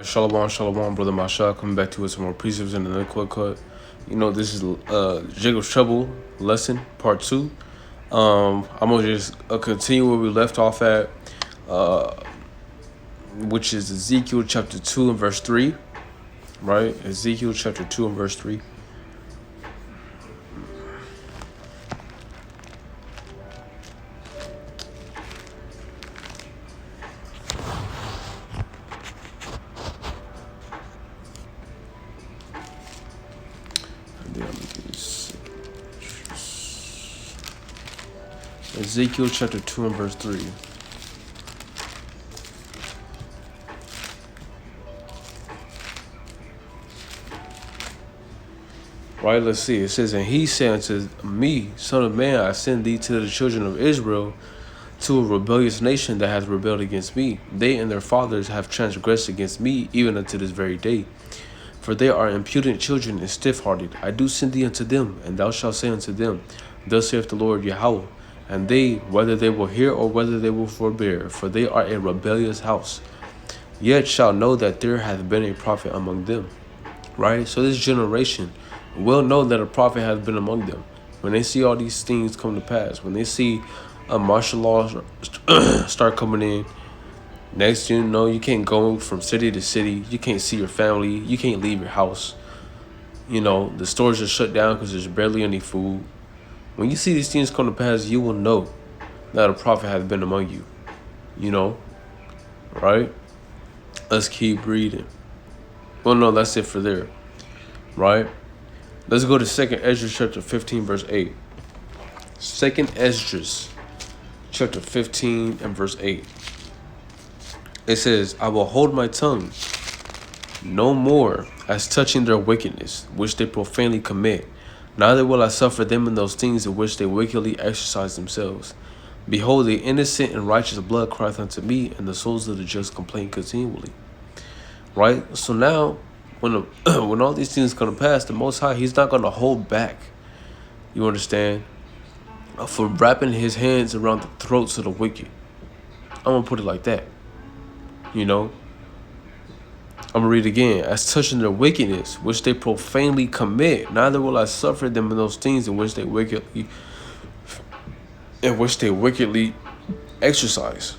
Shalawam, Shalawam, brother Masha, coming back to us some more precepts in the quick cut. This is Jacob's Trouble lesson, part 2. I'm going to just continue where we left off at, uh, which is Ezekiel chapter 2 and verse 3, right? Ezekiel chapter 2 and verse 3. Ezekiel chapter 2 and verse 3. Right, let's see. It says, "And he said unto me, Son of man, I send thee to the children of Israel, to a rebellious nation that hath rebelled against me. They and their fathers have transgressed against me, even unto this very day. For they are impudent children and stiff-hearted. I do send thee unto them, and thou shalt say unto them, Thus saith the Lord Yahweh. And they, whether they will hear or whether they will forbear, for they are a rebellious house, yet shall know that there hath been a prophet among them." Right? So this generation will know that a prophet has been among them. When they see all these things come to pass, when they see martial laws start coming in, next you know, you can't go from city to city, you can't see your family, you can't leave your house. The stores are shut down because there's barely any food. When you see these things come to pass, you will know that a prophet has been among you. Right? Let's keep reading. Well, no, that's it for there. Right? Let's go to 2nd Esdras chapter 15, verse 8. 2nd Esdras chapter 15 and verse 8. It says, "I will hold my tongue no more as touching their wickedness, which they profanely commit. Neither will I suffer them in those things in which they wickedly exercise themselves. Behold, the innocent and righteous blood crieth unto me, and the souls of the just complain continually." Right? So now, when when all these things come to pass, the Most High, He's not going to hold back. You understand? For wrapping His hands around the throats of the wicked. I'm going to put it like that. I'm going to read again. "As touching their wickedness, which they profanely commit, neither will I suffer them in those things in which they wickedly exercise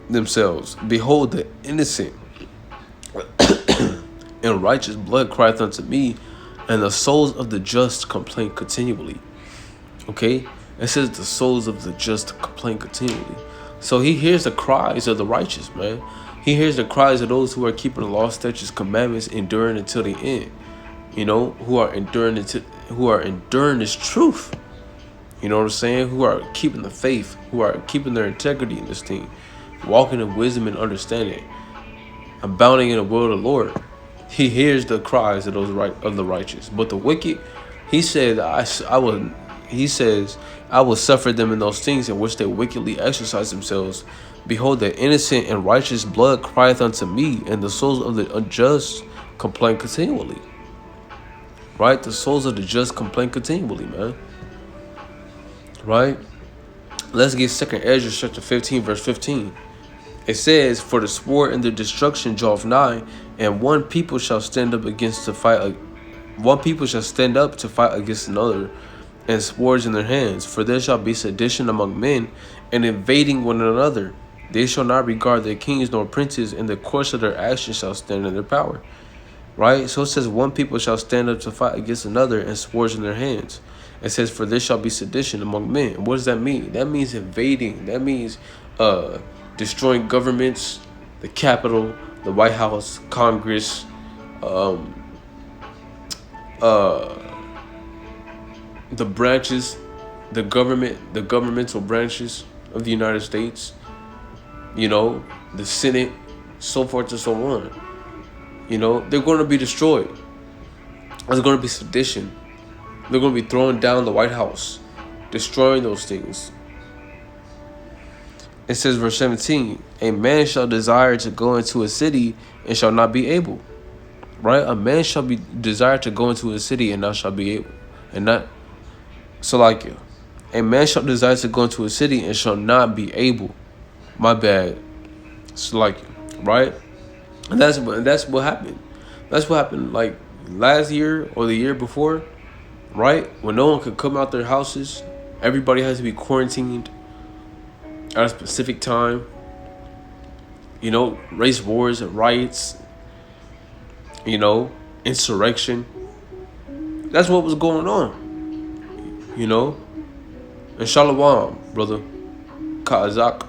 themselves. Behold, the innocent and righteous blood crieth unto me, and the souls of the just complain continually." Okay? It says the souls of the just complain continually. So He hears the cries of the righteous, man. He hears the cries of those who are keeping the law, statutes, commandments, enduring until the end. Who are enduring this truth. You know what I'm saying? Who are keeping the faith, who are keeping their integrity in this thing, walking in wisdom and understanding, abounding in the will of the Lord. He hears the cries of the righteous. But the wicked, He said, I will suffer them in those things in which they wickedly exercise themselves. Behold, the innocent and righteous blood crieth unto me, and the souls of the unjust complain continually. Right? The souls of the just complain continually, man. Right? Let's get 2nd Esdras chapter 15, verse 15. It says, "For the sword and the destruction draweth nigh, and one people shall stand up to fight against another, and swords in their hands. For there shall be sedition among men, and invading one another. They shall not regard their kings nor princes, and the course of their actions shall stand in their power." Right? So it says one people shall stand up to fight against another, and swords in their hands. It says, "For there shall be sedition among men." What does that mean? That means invading. That means destroying governments, the Capitol, the White House, Congress, the branches, the governmental branches of the United States, the Senate, so forth and so on. They're going to be destroyed. There's going to be sedition. They're going to be throwing down the White House, destroying those things. It says, verse 17, "A man shall desire to go into a city and shall not be able." Right? A man shall be desired to go into a city and not shall be able. And not, so like it. A man shall desire to go into a city and shall not be able. My bad. So like it. Right? And that's what happened. That's what happened like last year or the year before, right? When no one could come out their houses, everybody has to be quarantined at a specific time. You know, race wars and riots, you know, insurrection. That's what was going on, you know. And Shalawam, brother. Kazak.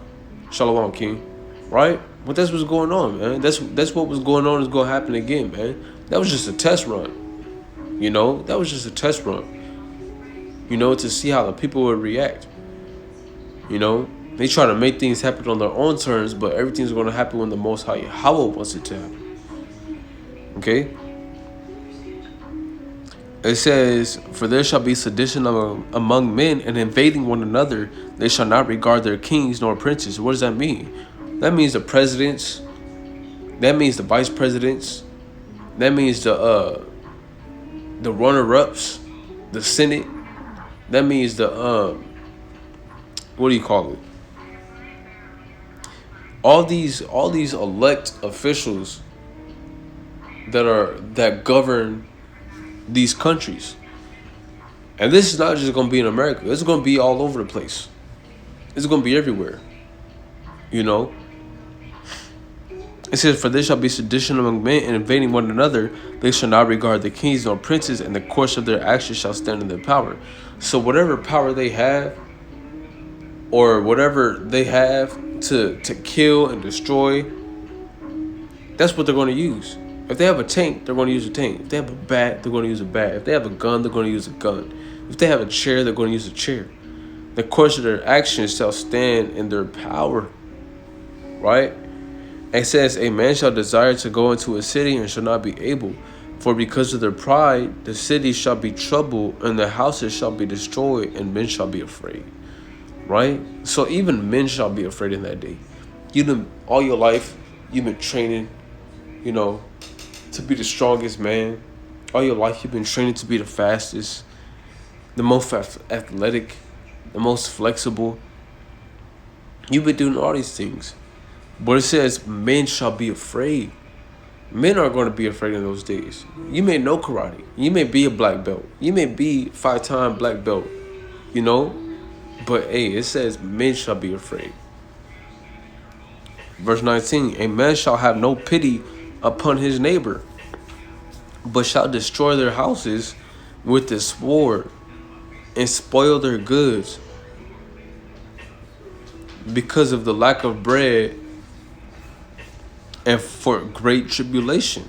Shalawam, king. Right? But that's what's going on, man. That's what was going on is going to happen again, man. That was just a test run, you know. That was just a test run, you know, to see how the people would react, you know. They try to make things happen on their own terms, but everything's going to happen when the Most High Yahweh wants it to happen. Okay? It says, "For there shall be sedition among men, and invading one another. They shall not regard their kings nor princes." What does that mean? That means the presidents. That means the vice presidents. That means the runner-ups, the Senate. That means the what do you call it? All these elect officials that govern these countries. And this is not just going to be in America. This is going to be all over the place. It's going to be everywhere. You know? It says, "For there shall be sedition among men, and invading one another. They shall not regard the kings nor princes, and the course of their actions shall stand in their power." So whatever power they have, or whatever they have to kill and destroy, that's what they're going to use. If they have a tank, they're going to use a tank. If they have a bat, they're going to use a bat. If they have a gun, they're going to use a gun. If they have a chair, they're going to use a chair. The course of their actions shall stand in their power. Right? It says, "A man shall desire to go into a city and shall not be able. For because of their pride, the city shall be troubled, and the houses shall be destroyed, and men shall be afraid." Right? So even men shall be afraid in that day. All your life, you've been training, you know, to be the strongest man. All your life you've been training to be the fastest, the most athletic, the most flexible. You've been doing all these things. But it says men shall be afraid. Men are going to be afraid in those days. You may know karate. You may be a black belt. You may be 5-time black belt, you know. But hey, it says men shall be afraid. Verse 19, "A man shall have no pity upon his neighbor, but shall destroy their houses with the sword, and spoil their goods because of the lack of bread and for great tribulation."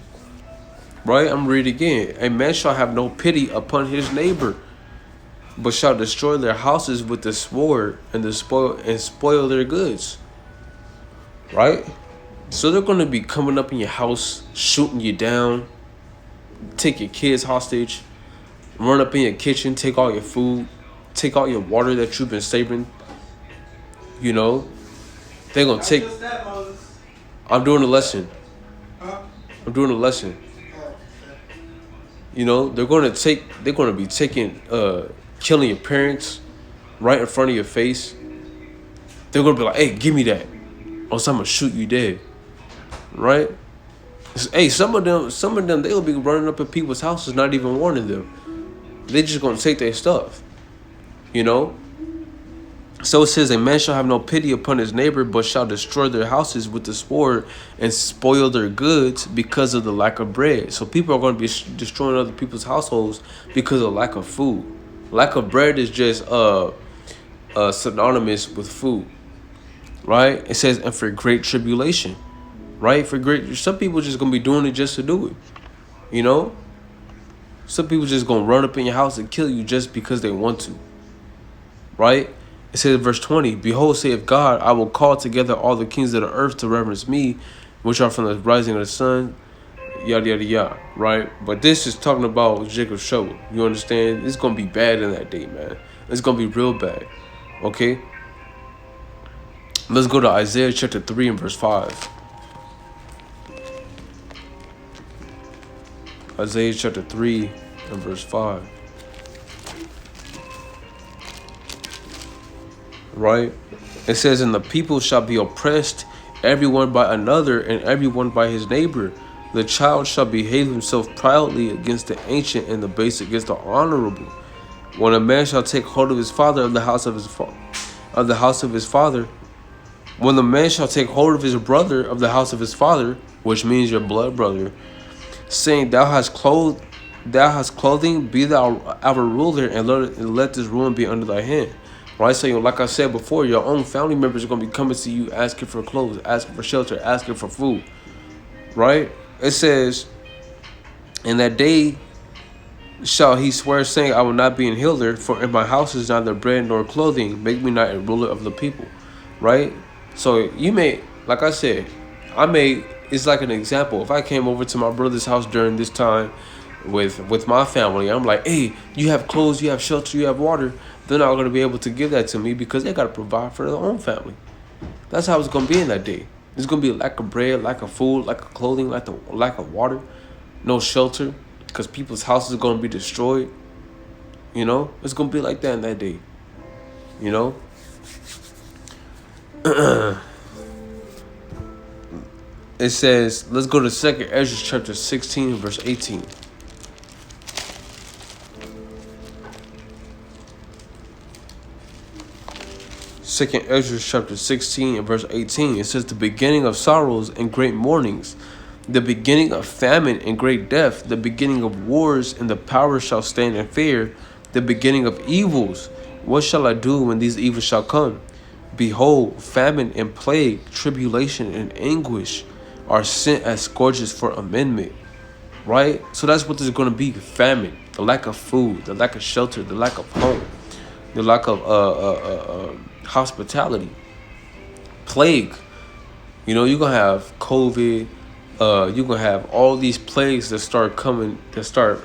Right? I'm reading again. "A man shall have no pity upon his neighbor, but shall destroy their houses with the sword and spoil their goods." Right? So they're going to be coming up in your house, shooting you down, take your kids hostage, run up in your kitchen, take all your food, take all your water that you've been saving. You know, they're going to take... I'm doing a lesson. I'm doing a lesson. You know, they're going to be taking, killing your parents right in front of your face. They're going to be like, "Hey, give me that, or else I'm going to shoot you dead." Right? Hey, some of them, they'll be running up at people's houses, not even warning them. They're just going to take their stuff. You know? So it says, "A man shall have no pity upon his neighbor, but shall destroy their houses with the sword and spoil their goods because of the lack of bread." So people are going to be destroying other people's households because of lack of food. Lack of bread is just synonymous with food. Right? It says, "And for great tribulation." Right? Some people just going to be doing it just to do it. You know? Some people just going to run up in your house and kill you just because they want to. Right? It says in verse 20, "Behold, saith God, I will call together all the kings of the earth to reverence me, which are from the rising of the sun," yada, yada, yada, right? But this is talking about Jacob's trouble. You understand? It's going to be bad in that day, man. It's going to be real bad, okay? Let's go to Isaiah chapter 3 and verse 5. Isaiah chapter 3 and verse 5. Right? It says, "And the people shall be oppressed everyone by another, and everyone by his neighbor. The child shall behave himself proudly against the ancient, and the base against the honorable. When a man shall take hold of his father of the house of his father, when the man shall take hold of his brother of the house of his father, which means your blood brother, saying, thou hast clothing, be thou our ruler, and let this ruin be under thy hand. Right? So, like I said before, your own family members are going to be coming to you asking for clothes, asking for shelter, asking for food. Right? It says, in that day shall he swear, saying, I will not be an healer, for in my house is neither bread nor clothing. Make me not a ruler of the people. Right? So you may, like I said, it's like an example. If I came over to my brother's house during this time with my family, I'm like, hey, you have clothes, you have shelter, you have water. They're not going to be able to give that to me because they got to provide for their own family. That's how it's going to be in that day. There's going to be a lack of bread, lack of food, lack of clothing, lack of water, no shelter, because people's houses are going to be destroyed. You know, it's going to be like that in that day. You know? It says, let's go to 2nd Ezra chapter 16, verse 18. Second Ezra chapter 16 and verse 18. It says, the beginning of sorrows and great mournings, the beginning of famine and great death, the beginning of wars, and the power shall stand in fear, the beginning of evils. What shall I do when these evils shall come? Behold, famine and plague, tribulation and anguish are sent as scourges for amendment. Right? So that's what there's going to be. Famine, the lack of food, the lack of shelter, the lack of home, the lack of hospitality, plague. You know, you're going to have COVID. You're going to have all these plagues that start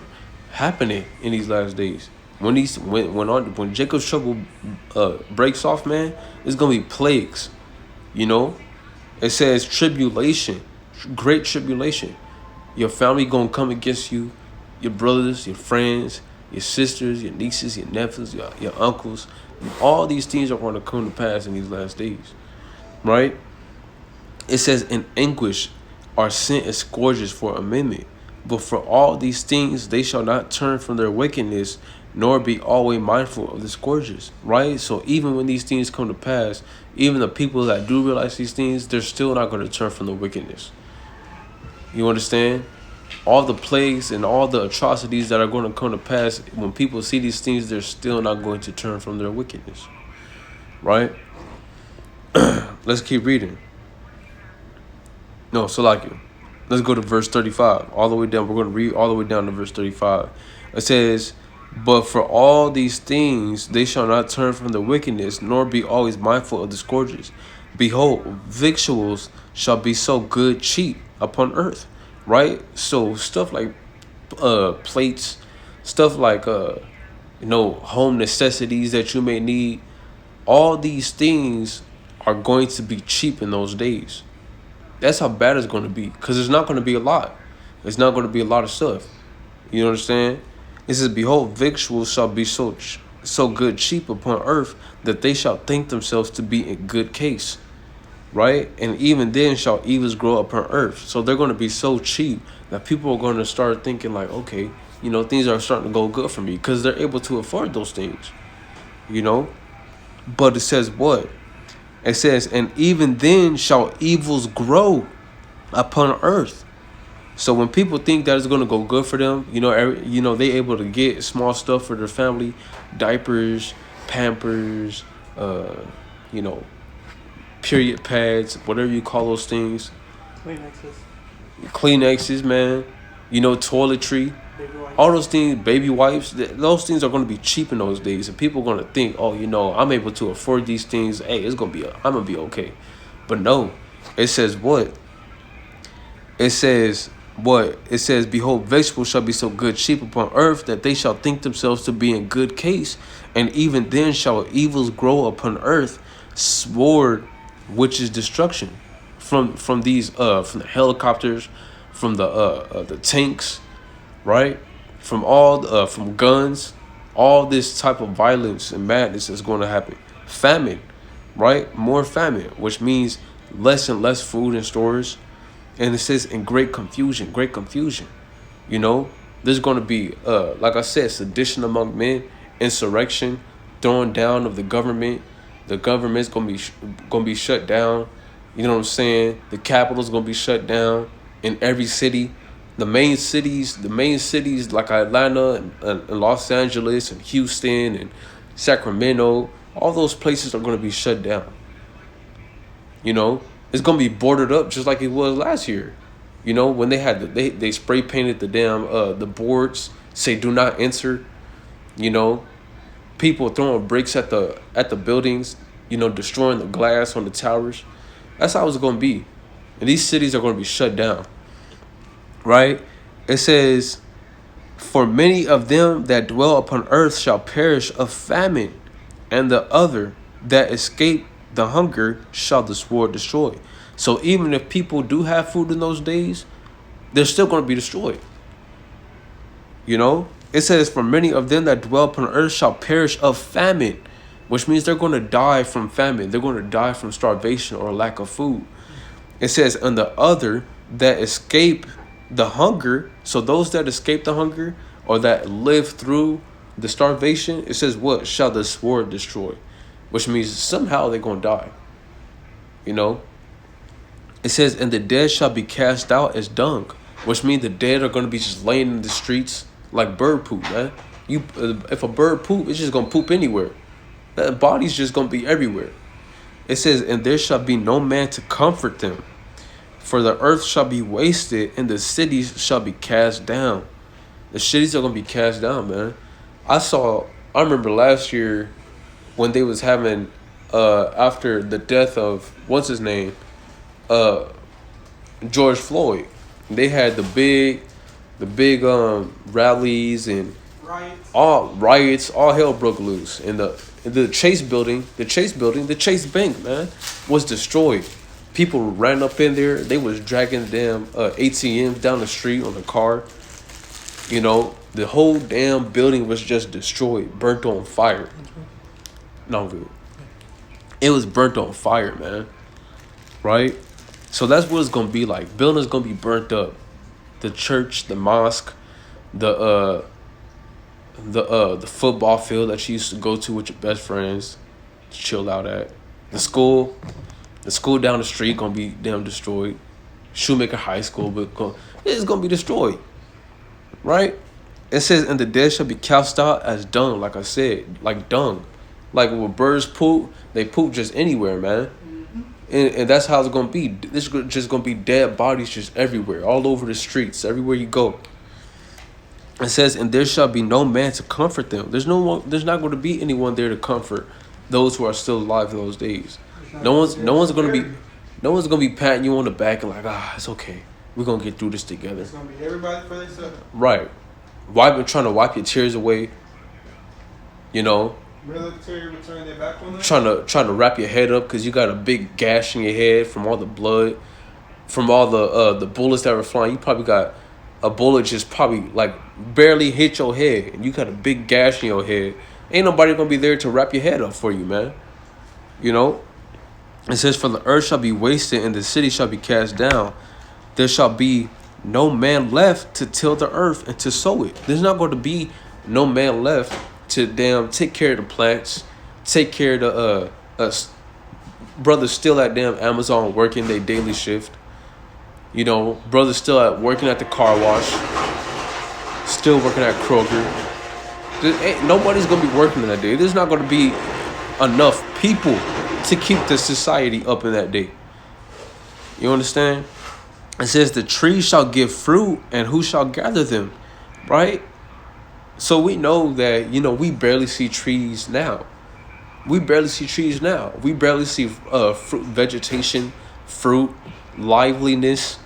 happening in these last days. When Jacob's trouble breaks off, man, it's going to be plagues. You know, it says tribulation, great tribulation. Your family going to come against you, your brothers, your friends, your sisters, your nieces, your nephews, your uncles. All these things are going to come to pass in these last days, right? It says, in anguish are sent as scourges for amendment. But for all these things, they shall not turn from their wickedness, nor be always mindful of the scourges, right? So even when these things come to pass, even the people that do realize these things, they're still not going to turn from the wickedness. You understand? All the plagues and all the atrocities that are going to come to pass, when people see these things, they're still not going to turn from their wickedness. Right? Let's keep reading. No, Salakia. Let's go to verse 35. All the way down. We're going to read all the way down to verse 35. It says, but for all these things, they shall not turn from the wickedness, nor be always mindful of the scourges. Behold, victuals shall be so good cheap upon earth. Right? So stuff like plates, stuff like home necessities that you may need, all these things are going to be cheap in those days. That's how bad it's going to be, because there's not going to be a lot. There's not going to be a lot of stuff. You understand? It says, behold, victuals shall be so good cheap upon earth, that they shall think themselves to be in good case. Right? And even then shall evils grow upon earth. So they're going to be so cheap that people are going to start thinking like, okay, things are starting to go good for me, because they're able to afford those things. But it says what? It says, and even then shall evils grow upon earth. So when people think that it's going to go good for them, they able to get small stuff for their family, diapers, Pampers, period pads, whatever you call those things. Kleenexes, man. Toiletry. All those things, baby wipes, those things are going to be cheap in those days. And people are going to think, oh, I'm able to afford these things. Hey, I'm going to be okay. But no, it says what? It says what? It says, behold, vegetables shall be so good cheap upon earth, that they shall think themselves to be in good case. And even then shall evils grow upon earth, sword, which is destruction, from the helicopters, from the tanks, right? From guns, all this type of violence and madness is going to happen. Famine, right? More famine, which means less and less food in stores. And it says in great confusion, great confusion. You know, there's going to be, like I said, sedition among men, insurrection, throwing down of the government. The government's gonna be shut down. You know what I'm saying? The capital's gonna be shut down in every city. The main cities like Atlanta and Los Angeles and Houston and Sacramento, all those places are gonna be shut down. You know, it's gonna be boarded up just like it was last year. You know, when they had they spray painted the damn the boards say do not enter. You know, people throwing bricks at the buildings. You know, destroying the glass on the towers. That's how it's gonna be, and these cities are gonna be shut down. Right? It says, "For many of them that dwell upon earth shall perish of famine, and the other that escape the hunger shall the sword destroy." So even if people do have food in those days, they're still going to be destroyed. You know? It says, "For many of them that dwell upon earth shall perish of famine," which means they're going to die from famine. They're going to die from starvation or lack of food. It says, "And the other that escape the hunger," so those that escape the hunger or that live through the starvation, it says, "What shall the sword destroy?" Which means somehow they're going to die. You know? It says, "And the dead shall be cast out as dung," which means the dead are going to be just laying in the streets like bird poop, man. If a bird poop, it's just going to poop anywhere. That body's just going to be everywhere. It says, "And there shall be no man to comfort them. For the earth shall be wasted, and the cities shall be cast down." The cities are going to be cast down, man. I remember last year when they was having, after the death of, what's his name? George Floyd. They had the big rallies and riots, all hell broke loose. And the Chase Bank, man, was destroyed. People ran up in there. They was dragging damn ATMs down the street on the car. You know, the whole damn building was just destroyed, burnt on fire. No, I'm good. It was burnt on fire, man. Right? So that's what it's gonna be like. Buildings gonna be burnt up. The church, the mosque, the football field that you used to go to with your best friends, to chill out at. The school down the street gonna be damn destroyed. Shoemaker High School, it's gonna be destroyed. Right? It says, "And the dead shall be cast out as dung," like I said, like dung. Like when birds poop, they poop just anywhere, man. And that's how it's going to be. This is just going to be dead bodies just everywhere, all over the streets, everywhere you go. It says, "And there shall be no man to comfort them." There's not going to be anyone there to comfort those who are still alive in those days. No one's going to be patting you on the back and like, it's okay. We're going to get through this together. It's going to be everybody for themselves. Right. Trying to wipe your tears away. You know, military will turn their back on them. Trying to wrap your head up because you got a big gash in your head from all the blood, from all the bullets that were flying. You probably got a bullet just probably like barely hit your head, and you got a big gash in your head. Ain't nobody gonna be there to wrap your head up for you, man. You know, it says, "For the earth shall be wasted, and the city shall be cast down. There shall be no man left to till the earth and to sow it." There's not going to be no man left to damn take care of the plants, take care of us brothers still at damn Amazon working their daily shift. You know, brothers still at working at the car wash, still working at Kroger. Nobody's gonna be working in that day. There's not gonna be enough people to keep the society up in that day. You understand? It says, "The trees shall give fruit, and who shall gather them?" Right? So we know that, you know, we barely see trees now. We barely see fruit, vegetation, fruit, liveliness.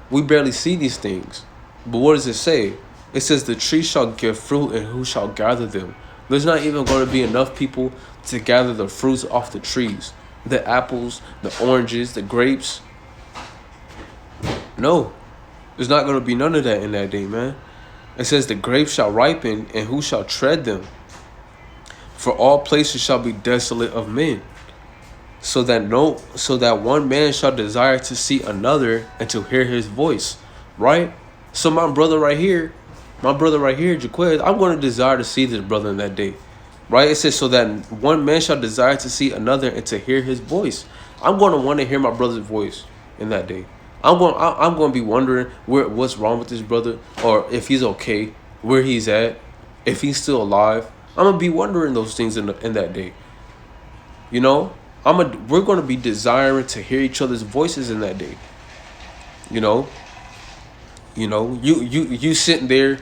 We barely see these things. But what does it say? It says, "The tree shall give fruit, and who shall gather them?" There's not even going to be enough people to gather the fruits off the trees. The apples, the oranges, the grapes. No. There's not going to be none of that in that day, man. It says, "The grapes shall ripen, and who shall tread them? For all places shall be desolate of men." so that one man shall desire to see another and to hear his voice, right? So my brother right here, Jaquez, I'm going to desire to see this brother in that day, right? It says so that one man shall desire to see another and to hear his voice. I'm going to want to hear my brother's voice in that day. I'm going to be wondering what's wrong with this brother, or if he's okay, where he's at, if he's still alive. I'm gonna be wondering those things in that day. You know, we're gonna be desiring to hear each other's voices in that day. You know, you sitting there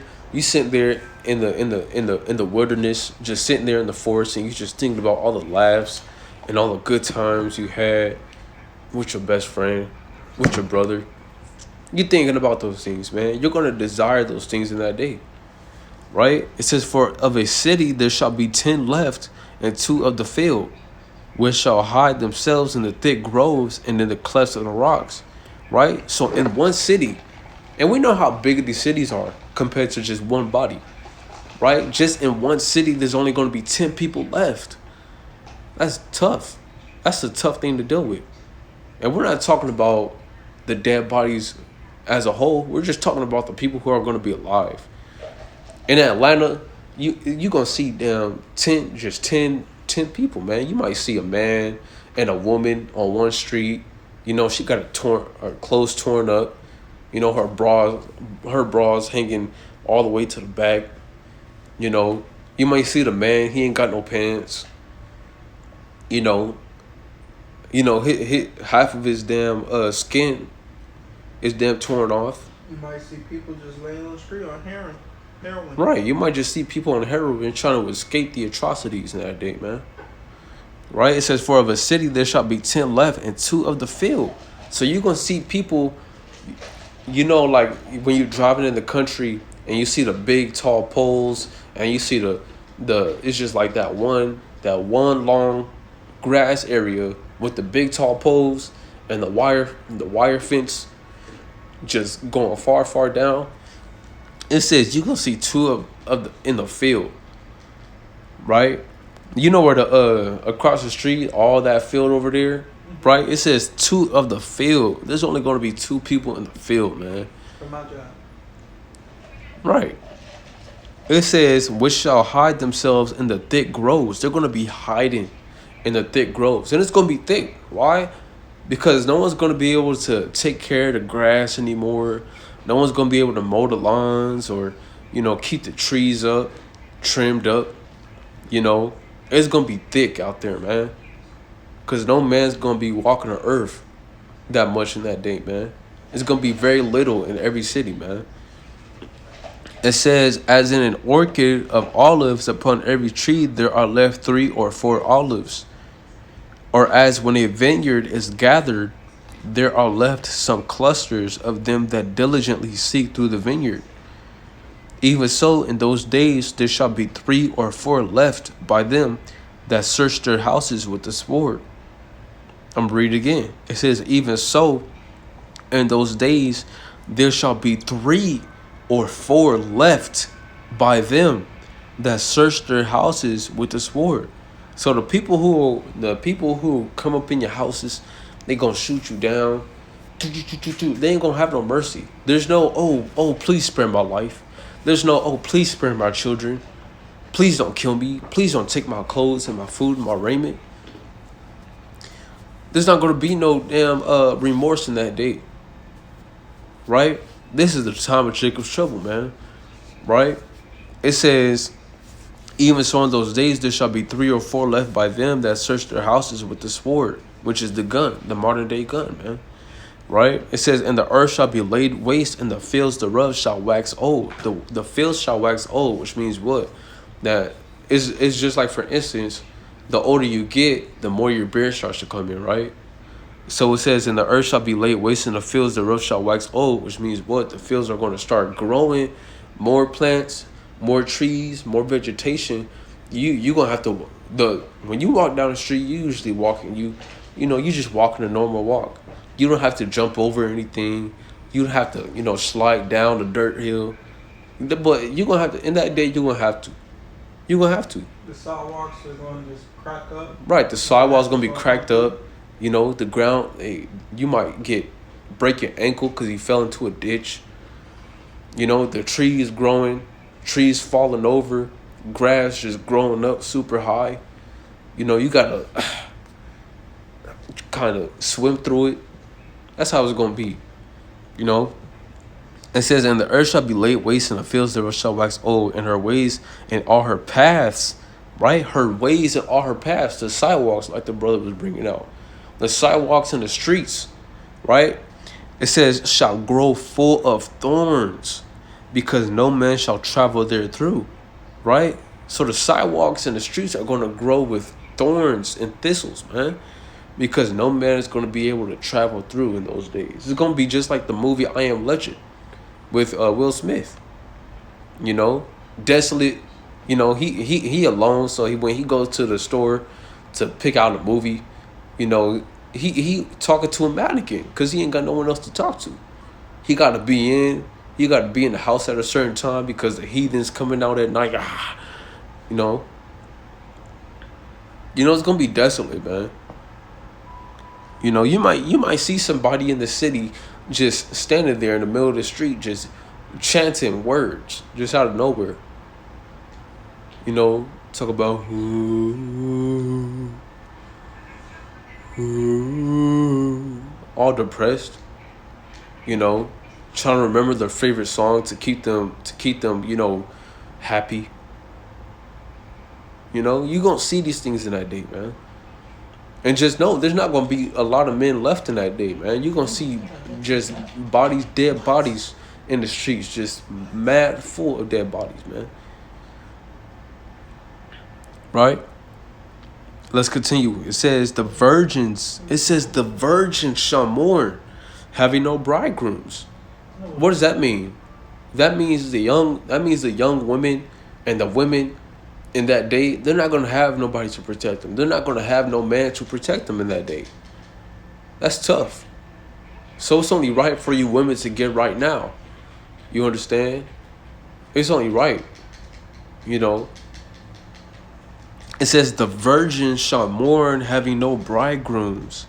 in the wilderness, just sitting there in the forest, and you just thinking about all the laughs and all the good times you had with your best friend, with your brother. You thinking about those things, man. You're gonna desire those things in that day, right? It says, "For of a city there shall be 10 left, and 2 of the field, which shall hide themselves in the thick groves and in the clefts of the rocks," right? So in one city, and we know how big these cities are compared to just one body, right? Just in one city, there's only going to be 10 people left. That's tough. That's a tough thing to deal with. And we're not talking about the dead bodies as a whole. We're just talking about the people who are going to be alive. In Atlanta, you going to see 10 people, man. You might see a man and a woman on one street. You know, she got her clothes torn up. You know, her bras hanging all the way to the back. You know, you might see the man, he ain't got no pants. You know, half of his damn skin is damn torn off. You might see people just laying on the street on heroin. Right, you might just see people on heroin trying to escape the atrocities in that day, man. Right, it says, "For of a city there shall be 10 left, and 2 of the field." So you're gonna see people, you know, like when you're driving in the country and you see the big tall poles, and you see the it's just like that one long grass area with the big tall poles and the wire fence just going far down. It says you're gonna see 2 in the field, right? You know where the across the street, all that field over there, right? It says 2 of the field. There's only gonna be 2 people in the field, man. For my job. Right. It says, "Which shall hide themselves in the thick groves." They're gonna be hiding in the thick groves, and it's gonna be thick. Why? Because no one's gonna be able to take care of the grass anymore. No one's gonna be able to mow the lawns or, keep the trees up, trimmed up. It's gonna be thick out there, man. Cause no man's gonna be walking the earth that much in that day, man. It's gonna be very little in every city, man. It says, "As in an orchard of olives, upon every tree there are left 3 or 4 olives. Or as when a vineyard is gathered, there are left some clusters of them that diligently seek through the vineyard. Even so, in those days there shall be 3 or 4 left by them that search their houses with the sword." I'm reading again. It says, "Even so, in those days there shall be 3 or 4 left by them that search their houses with the sword." So the people who come up in your houses, they gonna shoot you down. They ain't gonna have no mercy. There's no, oh, please spare my life. There's no, oh, please spare my children. Please don't kill me. Please don't take my clothes and my food and my raiment. There's not gonna be no damn remorse in that day. Right? This is the time of Jacob's trouble, man. Right? It says, "Even so in those days there shall be 3 or 4 left by them that search their houses with the sword," which is the gun, the modern day gun, man. Right? It says, "And the earth shall be laid waste, and the fields thereof shall wax old." The fields shall wax old, which means what? That it's just like, for instance, the older you get, the more your beard starts to come in, right? So it says, "And the earth shall be laid waste, and the fields thereof shall wax old," which means what? The fields are going to start growing more plants, more trees, more vegetation. You gonna have to when you walk down the street, you usually walking you just walking a normal walk. You don't have to jump over anything. You don't have to slide down the dirt hill. But you're gonna have to, in that day. You're gonna have to. You're gonna have to. The sidewalks are going to just crack up. Right, the sidewalks gonna be cracked up. You know, the ground, you might break your ankle because you fell into a ditch. You know, the trees growing, trees falling over, grass just growing up super high. You know, you gotta kind of swim through it. That's how it's gonna be. You know, it says, "And the earth shall be laid waste, and the fields thereof shall wax old, and her ways and all her paths." Right, her ways and all her paths, the sidewalks, like the brother was bringing out, the sidewalks and the streets. Right, it says, "Shall grow full of thorns, because no man shall travel there through." Right, so the sidewalks and the streets are going to grow with thorns and thistles, man, because no man is going to be able to travel through in those days. It's going to be just like the movie I Am Legend with Will Smith. You know, desolate. You know, he alone. So when he goes to the store to pick out a movie, you know, he talking to a mannequin because he ain't got no one else to talk to. He got to be in. He got to be in the house at a certain time because the heathens coming out at night. You know. You know, it's gonna be desolate, man. You know, you might see somebody in the city just standing there in the middle of the street, just chanting words, just out of nowhere. You know, talk about all depressed. You know, trying to remember their favorite song to keep them, you know, happy. You know, you gonna see these things in that day, man. And just know, there's not gonna be a lot of men left in that day, man. You're gonna see just bodies, dead bodies in the streets, just mad full of dead bodies, man. Right? Let's continue. It says the virgins shall mourn, having no bridegrooms. What does that mean? That means the young women and the women in that day, they're not going to have nobody to protect them. They're not going to have no man to protect them in that day. That's tough. So it's only right for you women to get right now. You understand? It's only right. You know. It says the virgins shall mourn, having no bridegrooms.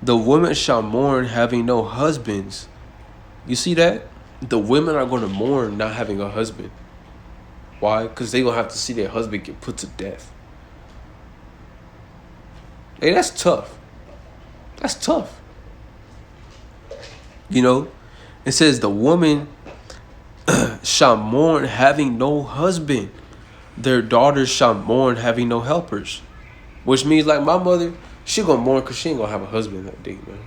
The women shall mourn, having no husbands. You see that? The women are going to mourn not having a husband. Why? Because they're going to have to see their husband get put to death. Hey, that's tough. That's tough. You know, it says the woman shall mourn having no husband. Their daughters shall mourn having no helpers. Which means, like, my mother, she going to mourn because she ain't going to have a husband that day, man.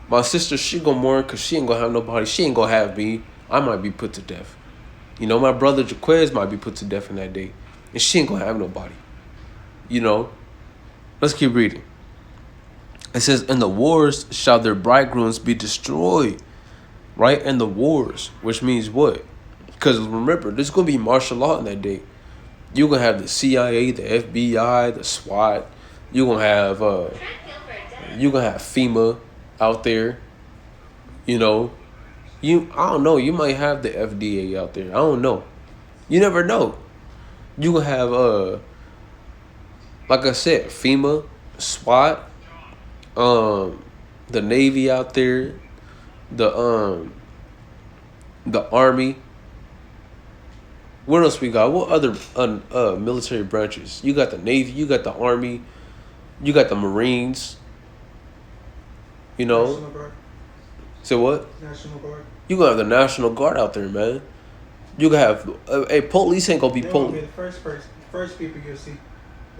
My sister, she going to mourn because she ain't going to have nobody. She ain't going to have me. I might be put to death. You know, my brother Jaquez might be put to death in that day. And she ain't going to have nobody. You know? Let's keep reading. It says, in the wars shall their bridegrooms be destroyed. Right? In the wars. Which means what? Because remember, there's going to be martial law in that day. You're going to have the CIA, the FBI, the SWAT. You're going to have FEMA out there. You know? I don't know. You might have the FDA out there. I don't know. You never know. You gonna have like I said, FEMA, SWAT, the Navy out there, the Army. What else we got? What other military branches? You got the Navy. You got the Army. You got the Marines. You know. National Guard. Say what? National Guard. You gonna have the National Guard out there, man. You gonna have police ain't gonna be police. They're gonna be the first people you'll see.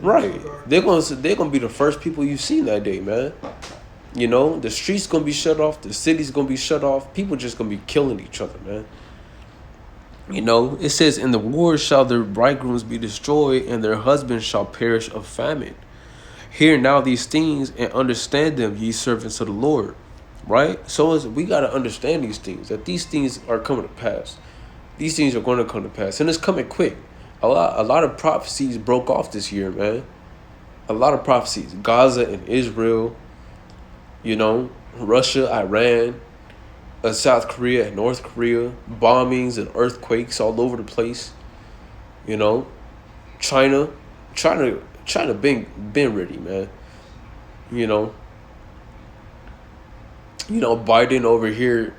Right. They're gonna be the first people you see that day, man. You know, the streets gonna be shut off, the city's gonna be shut off, people just gonna be killing each other, man. You know, it says, in the wars shall their bridegrooms be destroyed, and their husbands shall perish of famine. Hear now these things and understand them, ye servants of the Lord. Right? So we got to understand these things, that these things are coming to pass. These things are going to come to pass. And it's coming quick. A lot of prophecies broke off this year, man. A lot of prophecies. Gaza and Israel, you know, Russia, Iran, South Korea and North Korea, bombings and earthquakes all over the place. You know, China been ready, man. You know, Biden over here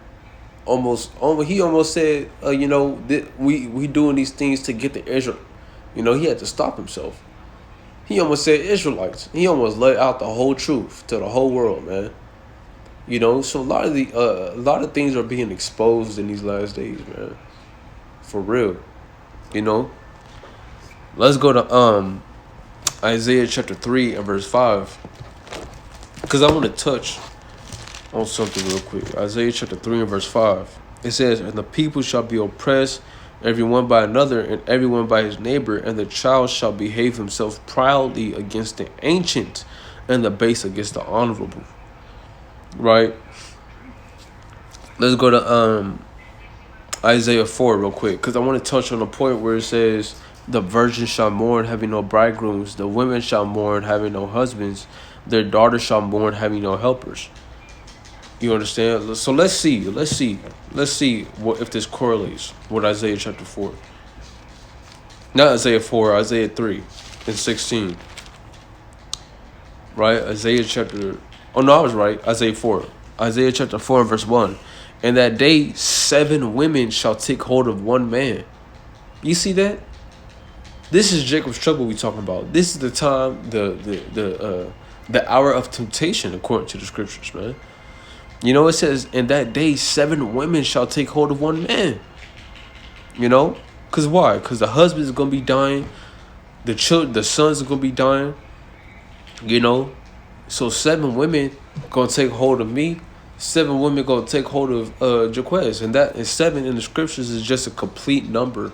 he almost said, we doing these things to get the Israel. He had to stop himself. He almost said Israelites. He almost let out the whole truth to the whole world, man. So a lot of things are being exposed in these last days, man. For real. You know. Let's go to Isaiah chapter 3 and verse 5. Because I want to touch on something real quick. Isaiah chapter 3 and verse 5. It says, "And the people shall be oppressed, everyone by another, and everyone by his neighbor, and the child shall behave himself proudly against the ancient, and the base against the honorable." Right? Let's go to Isaiah 4 real quick, because I want to touch on the point where it says, "The virgin shall mourn, having no bridegrooms. The women shall mourn, having no husbands. Their daughters shall mourn, having no helpers." You understand? So let's see what if this correlates with Isaiah chapter 4. Not Isaiah 4, Isaiah 3 and 16. Right? I was right. Isaiah 4. Isaiah chapter 4 and verse 1. "In that day 7 women shall take hold of one man." You see that? This is Jacob's trouble we talking about. This is the time, the hour of temptation, according to the scriptures, man. It says, "In that day 7 women shall take hold of one man." Because why? Because the husband is going to be dying. The sons are going to be dying. So 7 women going to take hold of me. 7 women going to take hold of Jaquez. And 7 in the scriptures is just a complete number.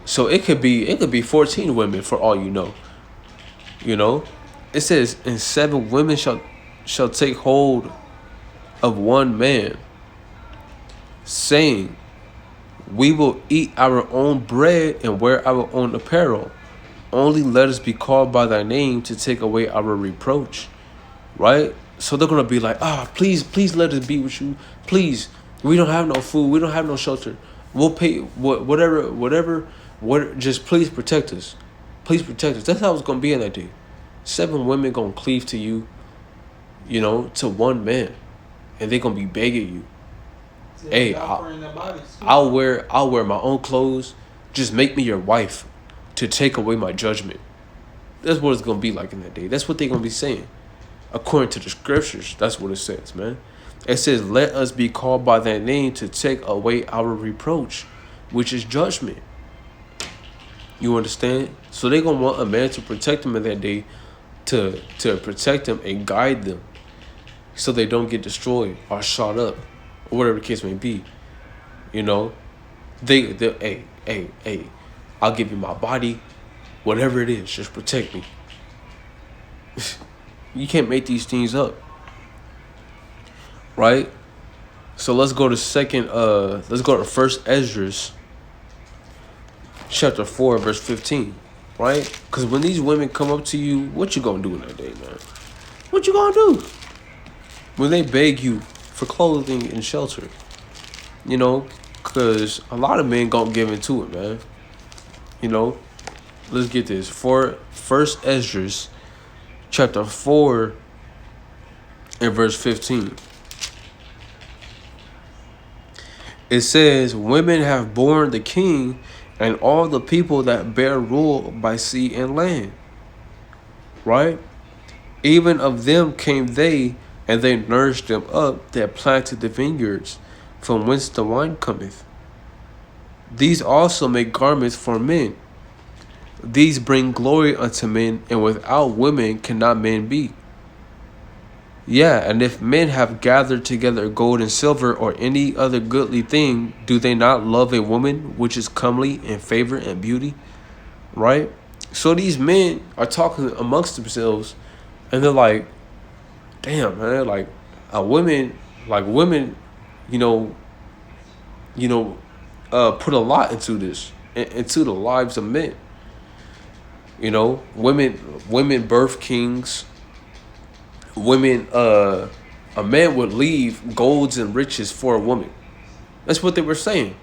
So it could be 14 women for all you know. It says, "And 7 women shall take hold of one man, saying, we will eat our own bread and wear our own apparel. Only let us be called by thy name to take away our reproach." Right? So they're going to be like, please let us be with you. Please, we don't have no food. We don't have no shelter. We'll pay whatever, just please protect us. Please protect us. That's how it's going to be in that day. 7 women going to cleave to you, to one man. And they're going to be begging you. Hey, I'll wear my own clothes. Just make me your wife to take away my judgment. That's what it's going to be like in that day. That's what they're going to be saying. According to the scriptures, that's what it says, man. It says, "Let us be called by that name to take away our reproach," which is judgment. You understand? So they're going to want a man to protect them in that day, to protect them and guide them so they don't get destroyed or shot up or whatever the case may be. Hey, I'll give you my body, whatever it is, just protect me. You can't make these things up. Right? So let's go to First Esdras chapter 4 verse 15. Right? Because when these women come up to you, what you gonna do in that day, man? What you gonna do? When they beg you for clothing and shelter. Because a lot of men gonna give into it, man. Let's get this. For First Esdras chapter 4 and verse 15. It says, "Women have borne the king and all the people that bear rule by sea and land." Right? "Even of them came they, and they nourished them up that planted the vineyards, from whence the wine cometh. These also make garments for men. These bring glory unto men, and without women cannot men be. Yeah, and if men have gathered together gold and silver or any other goodly thing, do they not love a woman which is comely and favor and beauty?" Right? So these men are talking amongst themselves, and they're like, damn, man, like women, put a lot into this, into the lives of men. Women birth kings. Women, a man would leave golds and riches for a woman. That's what they were saying.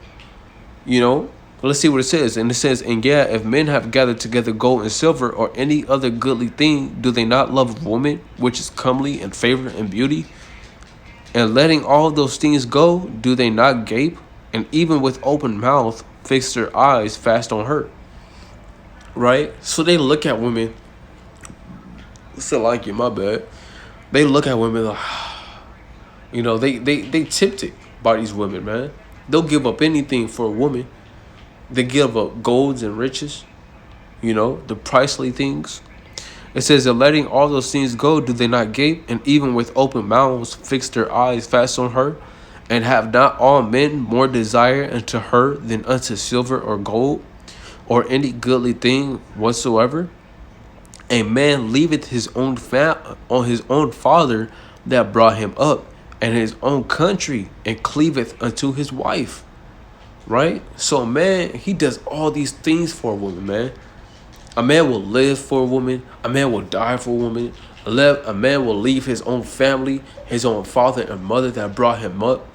Let's see what it says. And it says, "And yeah, if men have gathered together gold and silver or any other goodly thing, do they not love woman, which is comely and favor and beauty?" And letting all those things go, do they not gape? And even with open mouth, fix their eyes fast on her. Right? So they look at women. Still like you, my bad. They look at women like, they tempted by these women, man. They'll give up anything for a woman. They give up golds and riches, the pricely things. It says that letting all those things go, do they not gape? And even with open mouths, fix their eyes fast on her? And have not all men more desire unto her than unto silver or gold, or any goodly thing whatsoever? A man leaveth his own on his own father that brought him up, and his own country, and cleaveth unto his wife. Right? So a man, he does all these things for a woman, man. A man will live for a woman. A man will die for a woman. A man will leave his own family, his own father and mother that brought him up.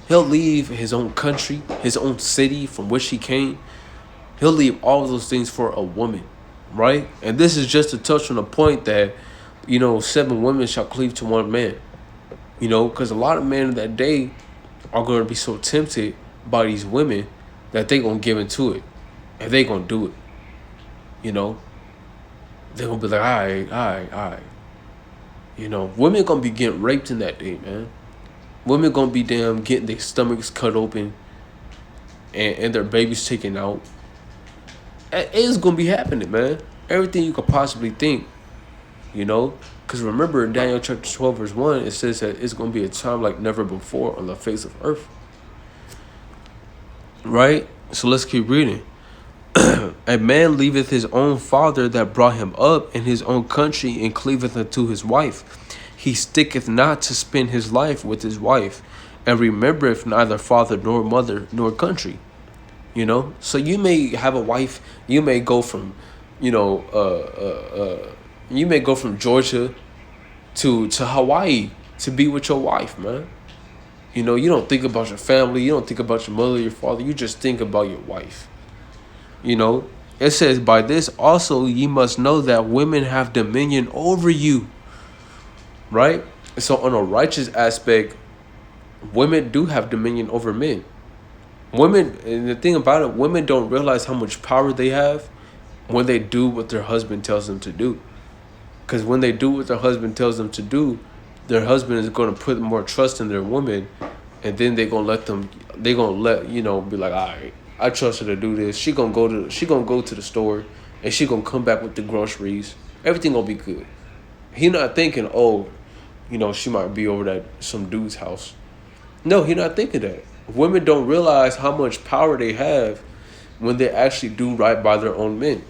He'll leave his own country, his own city from which he came. He'll leave all those things for a woman, right? And this is just to touch on the point that, 7 women shall cleave to one man. Because a lot of men in that day are going to be so tempted by these women that they going to give into it. And they going to do it. They're going to be like, all right. Women going to be getting raped in that day, man. Women going to be getting their stomachs cut open and their babies taken out. It's going to be happening, man. Everything you could possibly think, Because remember, in Daniel chapter 12, verse 1, it says that it's going to be a time like never before on the face of earth. Right? So let's keep reading. A man leaveth his own father that brought him up in his own country, and cleaveth unto his wife. He sticketh not to spend his life with his wife, and remembereth neither father nor mother nor country. So you may have a wife. You may go from, you may go from Georgia to Hawaii to be with your wife, man. You don't think about your family. You don't think about your mother, your father. You just think about your wife. It says, by this also ye must know that women have dominion over you. Right? So on a righteous aspect, women do have dominion over men. Women, and the thing about it, women don't realize how much power they have when they do what their husband tells them to do. Because when they do what their husband tells them to do, their husband is going to put more trust in their woman, and then be like, all right, I trust her to do this. She gonna go to the store, and she gonna come back with the groceries. Everything gonna be good. He not thinking, she might be over at some dude's house. No, he not thinking that. Women don't realize how much power they have when they actually do right by their own men.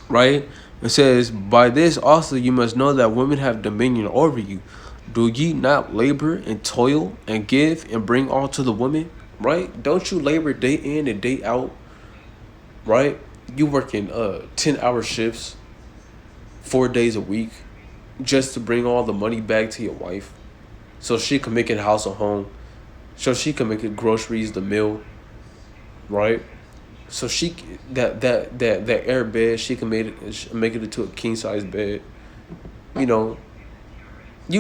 Right? It says, by this also you must know that women have dominion over you. Do ye not labor and toil and give and bring all to the woman? Right? Don't you labor day in and day out? Right? You working 10-hour shifts 4 days a week just to bring all the money back to your wife so she can make it house or home, so she can make it groceries, the meal, right? So she that air bed, she can make it into a king size bed. You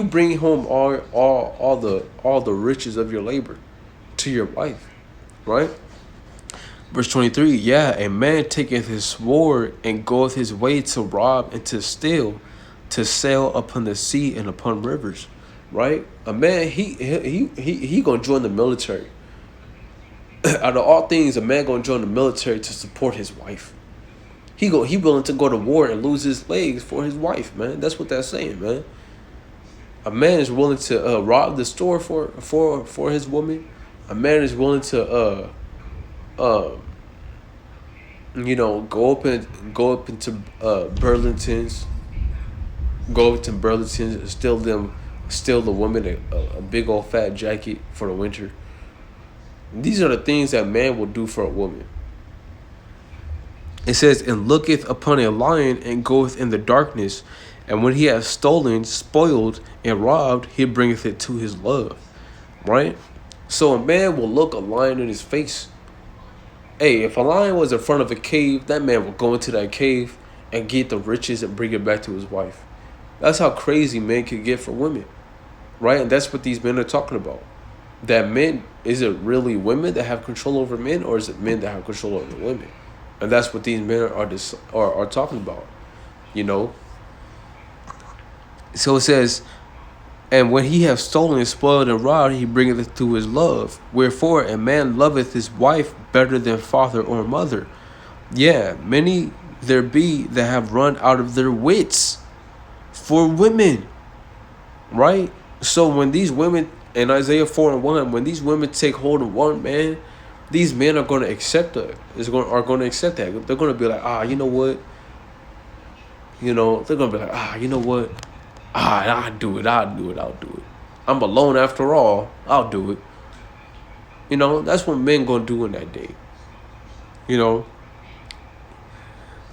bring home all the riches of your labor to your wife, right? Verse 23, yeah, a man taketh his sword and goeth his way to rob and to steal, to sail upon the sea and upon rivers, right? A man, he gonna join the military. Out of all things, a man gonna join the military to support his wife. He willing to go to war and lose his legs for his wife, man. That's what that's saying, man. A man is willing to rob the store for his woman. A man is willing to go up into Burlington's, and steal the woman a big old fat jacket for the winter. These are the things that man will do for a woman. It says, and looketh upon a lion and goeth in the darkness, and when he hath stolen, spoiled, and robbed, he bringeth it to his love. Right? So a man will look a lion in his face. Hey, if a lion was in front of a cave, that man will go into that cave and get the riches and bring it back to his wife. That's how crazy men can get for women. right? And that's what these men are talking about. That men, is it really women that have control over men, or is it men that have control over women? And that's what these men are talking about, you know. So it says, and when he have stolen and spoiled and robbed, he bringeth it to his love. Wherefore a man loveth his wife better than father or mother. Yeah, many there be that have run out of their wits for women, right? So when these women, in Isaiah 4:1, when these women take hold of one man, these men are going to accept it. Are going to accept that. They're going to be like, you know what? You know, they're going to be like, you know what? I'll do it. I'll do it. I'll do it. I'm alone after all. I'll do it. You know, that's what men going to do in that day. You know.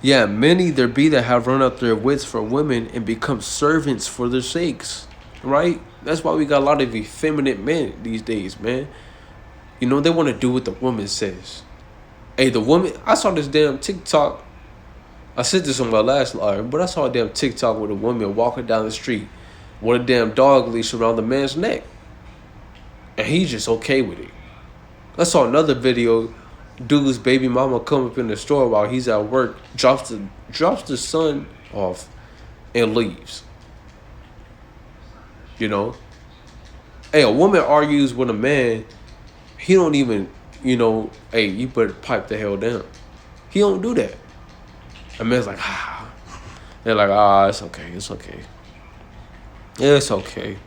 Yeah, many there be that have run out their wits for women and become servants for their sakes. Right? That's why we got a lot of effeminate men these days, man. You know, they want to do what the woman says. Hey, the woman, I saw this damn TikTok. I said this on my last live, but I saw a damn TikTok with a woman walking down the street with a damn dog leash around the man's neck. And he's just okay with it. I saw another video, dude's baby mama come up in the store while he's at work, drops the son off and leaves. You know? Hey, a woman argues with a man, he don't even, hey, you better pipe the hell down. He don't do that. A man's like, They're like, it's okay, it's okay. Yeah, it's okay.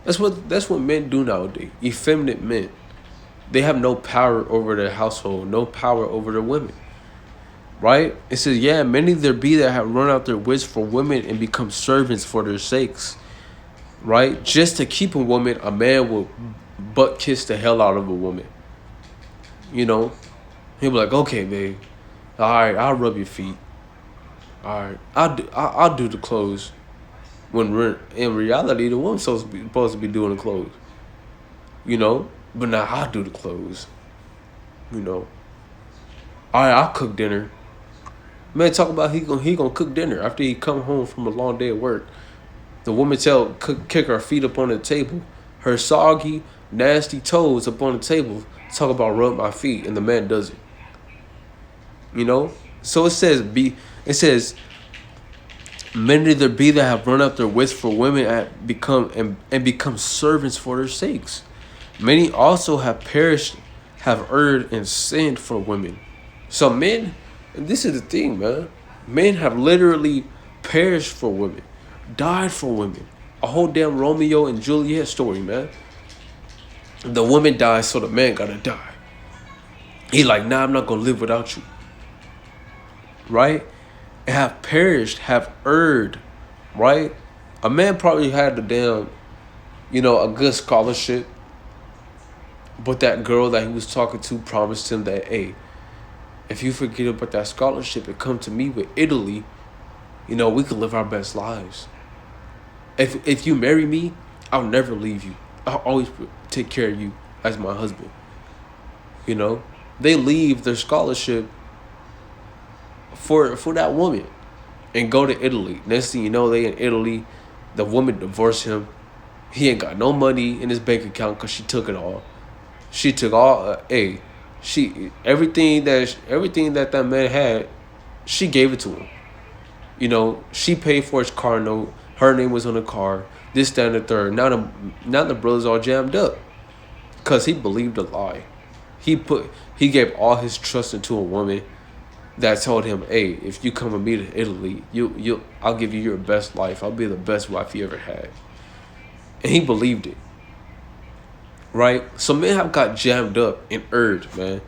That's what men do nowadays. Effeminate men. They have no power over their household, no power over their women. Right? It says, yeah, many there be that have run out their wits for women and become servants for their sakes. Right? Just to keep a woman, a man will butt kiss the hell out of a woman. You know? He'll be like, okay, babe. All right, I'll rub your feet. All right, I'll do the clothes. When in reality, the woman's supposed to be doing the clothes. You know? But now I'll do the clothes. You know? All right, I'll cook dinner. Man, talk about he gonna cook dinner after he come home from a long day of work. The woman kick her feet up on the table, her soggy, nasty toes up on the table. Talk about rub my feet, and the man does it. You know, so it says many there be that have run out their wits for women and become servants for their sakes. Many also have perished, have erred and sinned for women. So men, and this is the thing, man. Men have literally perished for women, died for women. A whole damn Romeo and Juliet story, man. The woman dies, so the man gotta die. He like, nah, I'm not gonna live without you. Right? And have perished, have erred. Right? A man probably had a damn, a good scholarship. But that girl that he was talking to promised him that, hey, if you forget about that scholarship and come to me with Italy, we can live our best lives. If you marry me, I'll never leave you. I'll always take care of you as my husband. They leave their scholarship for that woman and go to Italy. Next thing you know, they in Italy. The woman divorced him. He ain't got no money in his bank account because she took it all. She took all. Everything that man had, she gave it to him. She paid for his car note. Her name was on the car. This, that, and the third. Now the brothers all jammed up because he believed a lie. He gave all his trust into a woman that told him, hey, if you come with me to Italy, I'll give you your best life. I'll be the best wife you ever had. And he believed it. Right? So men have got jammed up and erred, man.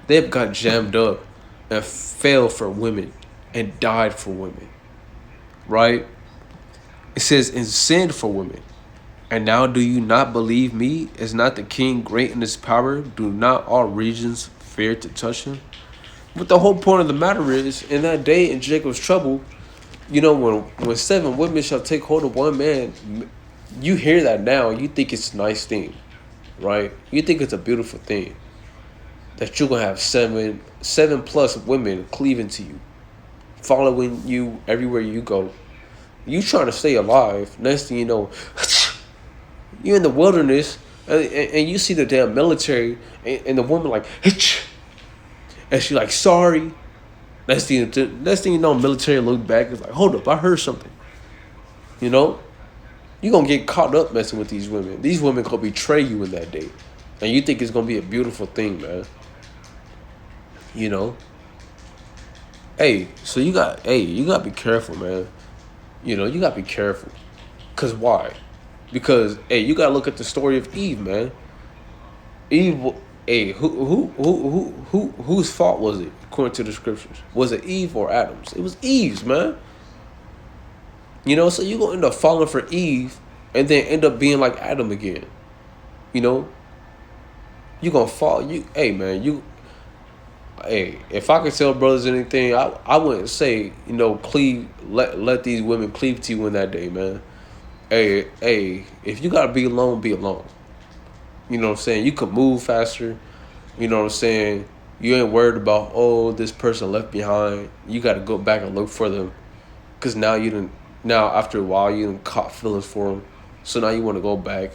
They have got jammed up and failed for women and died for women. Right? It says, and sinned for women. And now do you not believe me? Is not the king great in his power? Do not all regions fear to touch him? But the whole point of the matter is, in that day in Jacob's trouble, when 7 women shall take hold of one man, you hear that now, you think it's a nice thing, right? You think it's a beautiful thing that you're going to have 7 plus women cleaving to you, following you everywhere you go. You trying to stay alive. Next thing you know, You're in the wilderness, and you see the damn military, and the woman like, hitch, and she like, sorry. Next thing you know, military look back, is like, hold up, I heard something. You know, you gonna get caught up messing with these women. These women gonna betray you in that day, and you think it's gonna be a beautiful thing, man. You know. Hey, so you gotta be careful, man. You know, you gotta be careful. Cause why? Because you gotta look at the story of Eve, man. Eve, whose fault was it according to the scriptures? Was it Eve or Adam's? It was Eve's, man. You know, so you gonna end up falling for Eve, and then end up being like Adam again. You know, you gonna fall. If I could tell brothers anything, I wouldn't say, cleave. Let these women cleave to you in that day, man. If you gotta be alone, be alone. You know what I'm saying? You could move faster. You know what I'm saying? You ain't worried about, this person left behind. You got to go back and look for them. Because now after a while, you done caught feelings for them. So now you want to go back.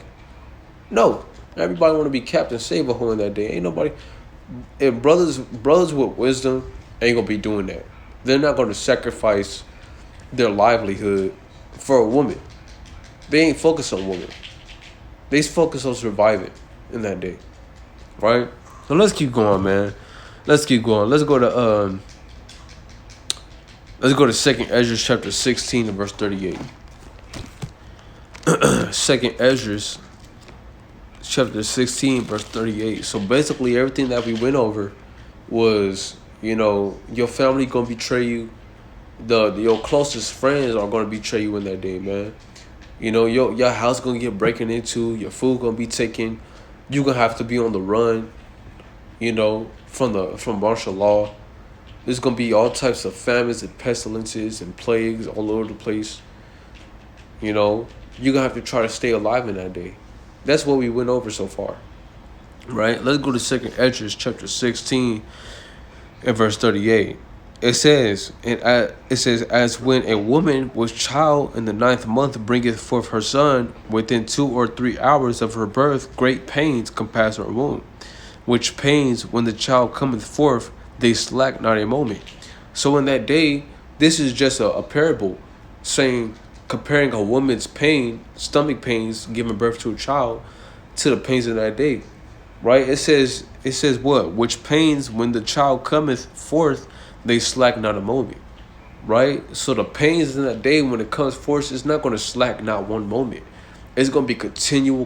No. Everybody want to be captain, save a hole in that day. Ain't nobody. And brothers with wisdom ain't going to be doing that. They're not going to sacrifice their livelihood for a woman. They ain't focused on women. They focus on surviving in that day, right? So let's keep going, man. Let's keep going. Let's go to 2nd Ezra chapter 16 and verse 38. 2nd Ezra chapter 16 verse 38. So basically everything that we went over was, your family gonna betray you. Your closest friends are gonna betray you in that day, man. Your house gonna get breaking into, your food gonna be taken, you gonna have to be on the run, from martial law. There's gonna be all types of famines and pestilences and plagues all over the place. You're gonna have to try to stay alive in that day. That's what we went over so far. Right? Let's go to 2nd Ezra chapter 16 and verse 38. It says, as when a woman with child in the 9th month bringeth forth her son, within 2 or 3 hours of her birth, great pains compass her womb. Which pains, when the child cometh forth, they slack not a moment. So in that day, this is just a parable, comparing a woman's pain, stomach pains, giving birth to a child, to the pains of that day. Right? It says what? Which pains, when the child cometh forth, they slack not a moment, right? So the pains in that day when it comes forth, it's not going to slack not one moment. It's going to be continual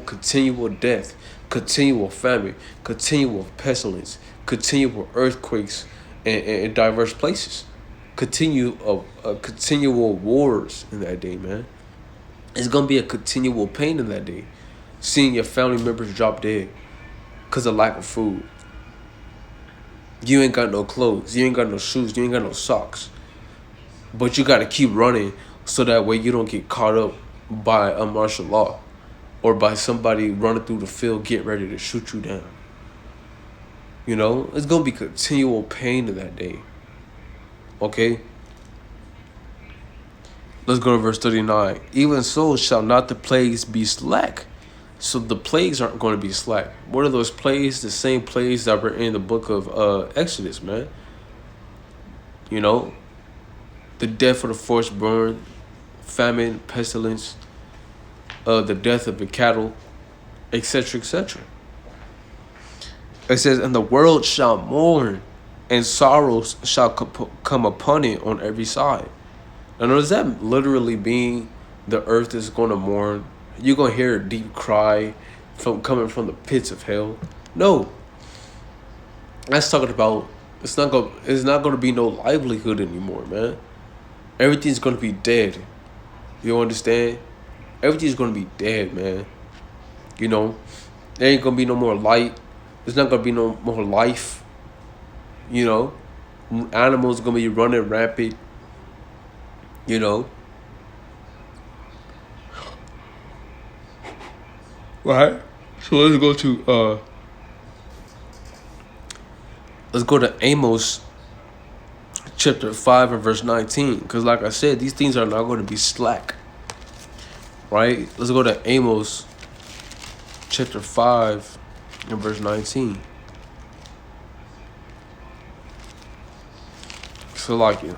death, continual famine, continual pestilence, continual earthquakes in diverse places, continual wars in that day, man. It's going to be a continual pain in that day, seeing your family members drop dead because of lack of food. You ain't got no clothes. You ain't got no shoes. You ain't got no socks. But you got to keep running so that way you don't get caught up by a martial law or by somebody running through the field getting ready to shoot you down. It's going to be continual pain in that day. Okay? Let's go to verse 39. Even so shall not the plagues be slack. So the plagues aren't going to be slack. What are those plagues? The same plagues that were in the book of Exodus, man. The death of the firstborn, famine, pestilence, the death of the cattle, etc., etc. It says, and the world shall mourn, and sorrows shall come upon it on every side. Now, does that literally mean the earth is going to mourn? You're going to hear a deep cry coming from the pits of hell? No. That's talking about it's not going to be no livelihood anymore, man. Everything's going to be dead. You understand? Everything's going to be dead, man. There ain't going to be no more light. There's not going to be no more life. Animals going to be running rampant. Right. So let's go to Amos chapter 5 and verse 19. Because like I said, these things are not going to be slack. Right? Let's go to Amos chapter 5 and verse 19. So like you.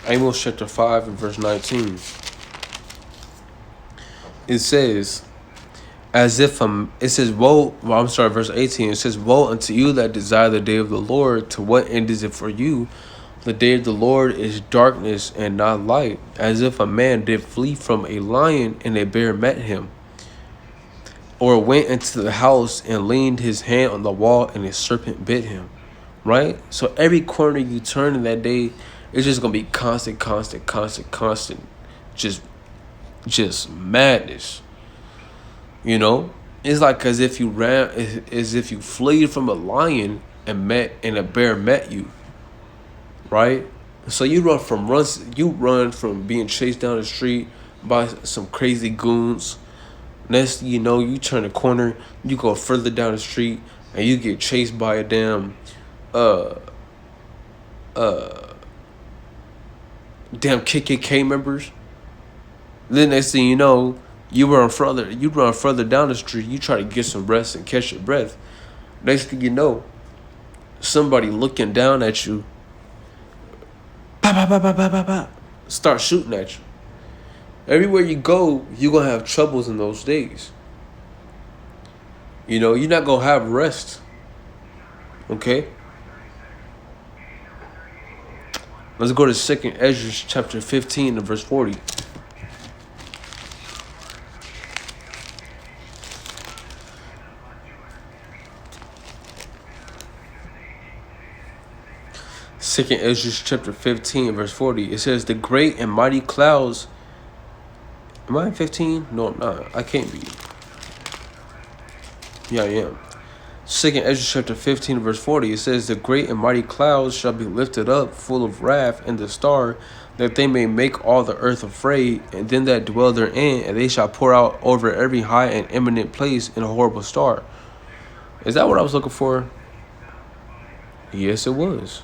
Amos chapter 5 and verse 19. It says, verse 18, it says, woe unto you that desire the day of the Lord, to what end is it for you? The day of the Lord is darkness and not light, as if a man did flee from a lion and a bear met him, or went into the house and leaned his hand on the wall and a serpent bit him. Right? So every corner you turn in that day, it's just gonna be constant, just madness. You know, it's like as if you fled from a lion and a bear met you, right? So you run from being chased down the street by some crazy goons. Next thing you know, you turn a corner, you go further down the street, and you get chased by a damn KKK members. Then next thing you know, you run further down the street, you try to get some rest and catch your breath. Next thing you know, somebody looking down at you, start shooting at you. Everywhere you go, you're going to have troubles in those days. You know, you're not going to have rest. Okay? Let's go to 2nd Ezra chapter 15 and verse 40. Second Ezra chapter 15 verse 40. It says, the great and mighty clouds. Am I in 15? No, I'm not. I can't be. Yeah, I am. 2nd Ezra chapter 15 verse 40. It says, the great and mighty clouds shall be lifted up, full of wrath, and the star, that they may make all the earth afraid, and them that dwell therein, and they shall pour out over every high and eminent place in a horrible star. Is that what I was looking for? Yes, it was.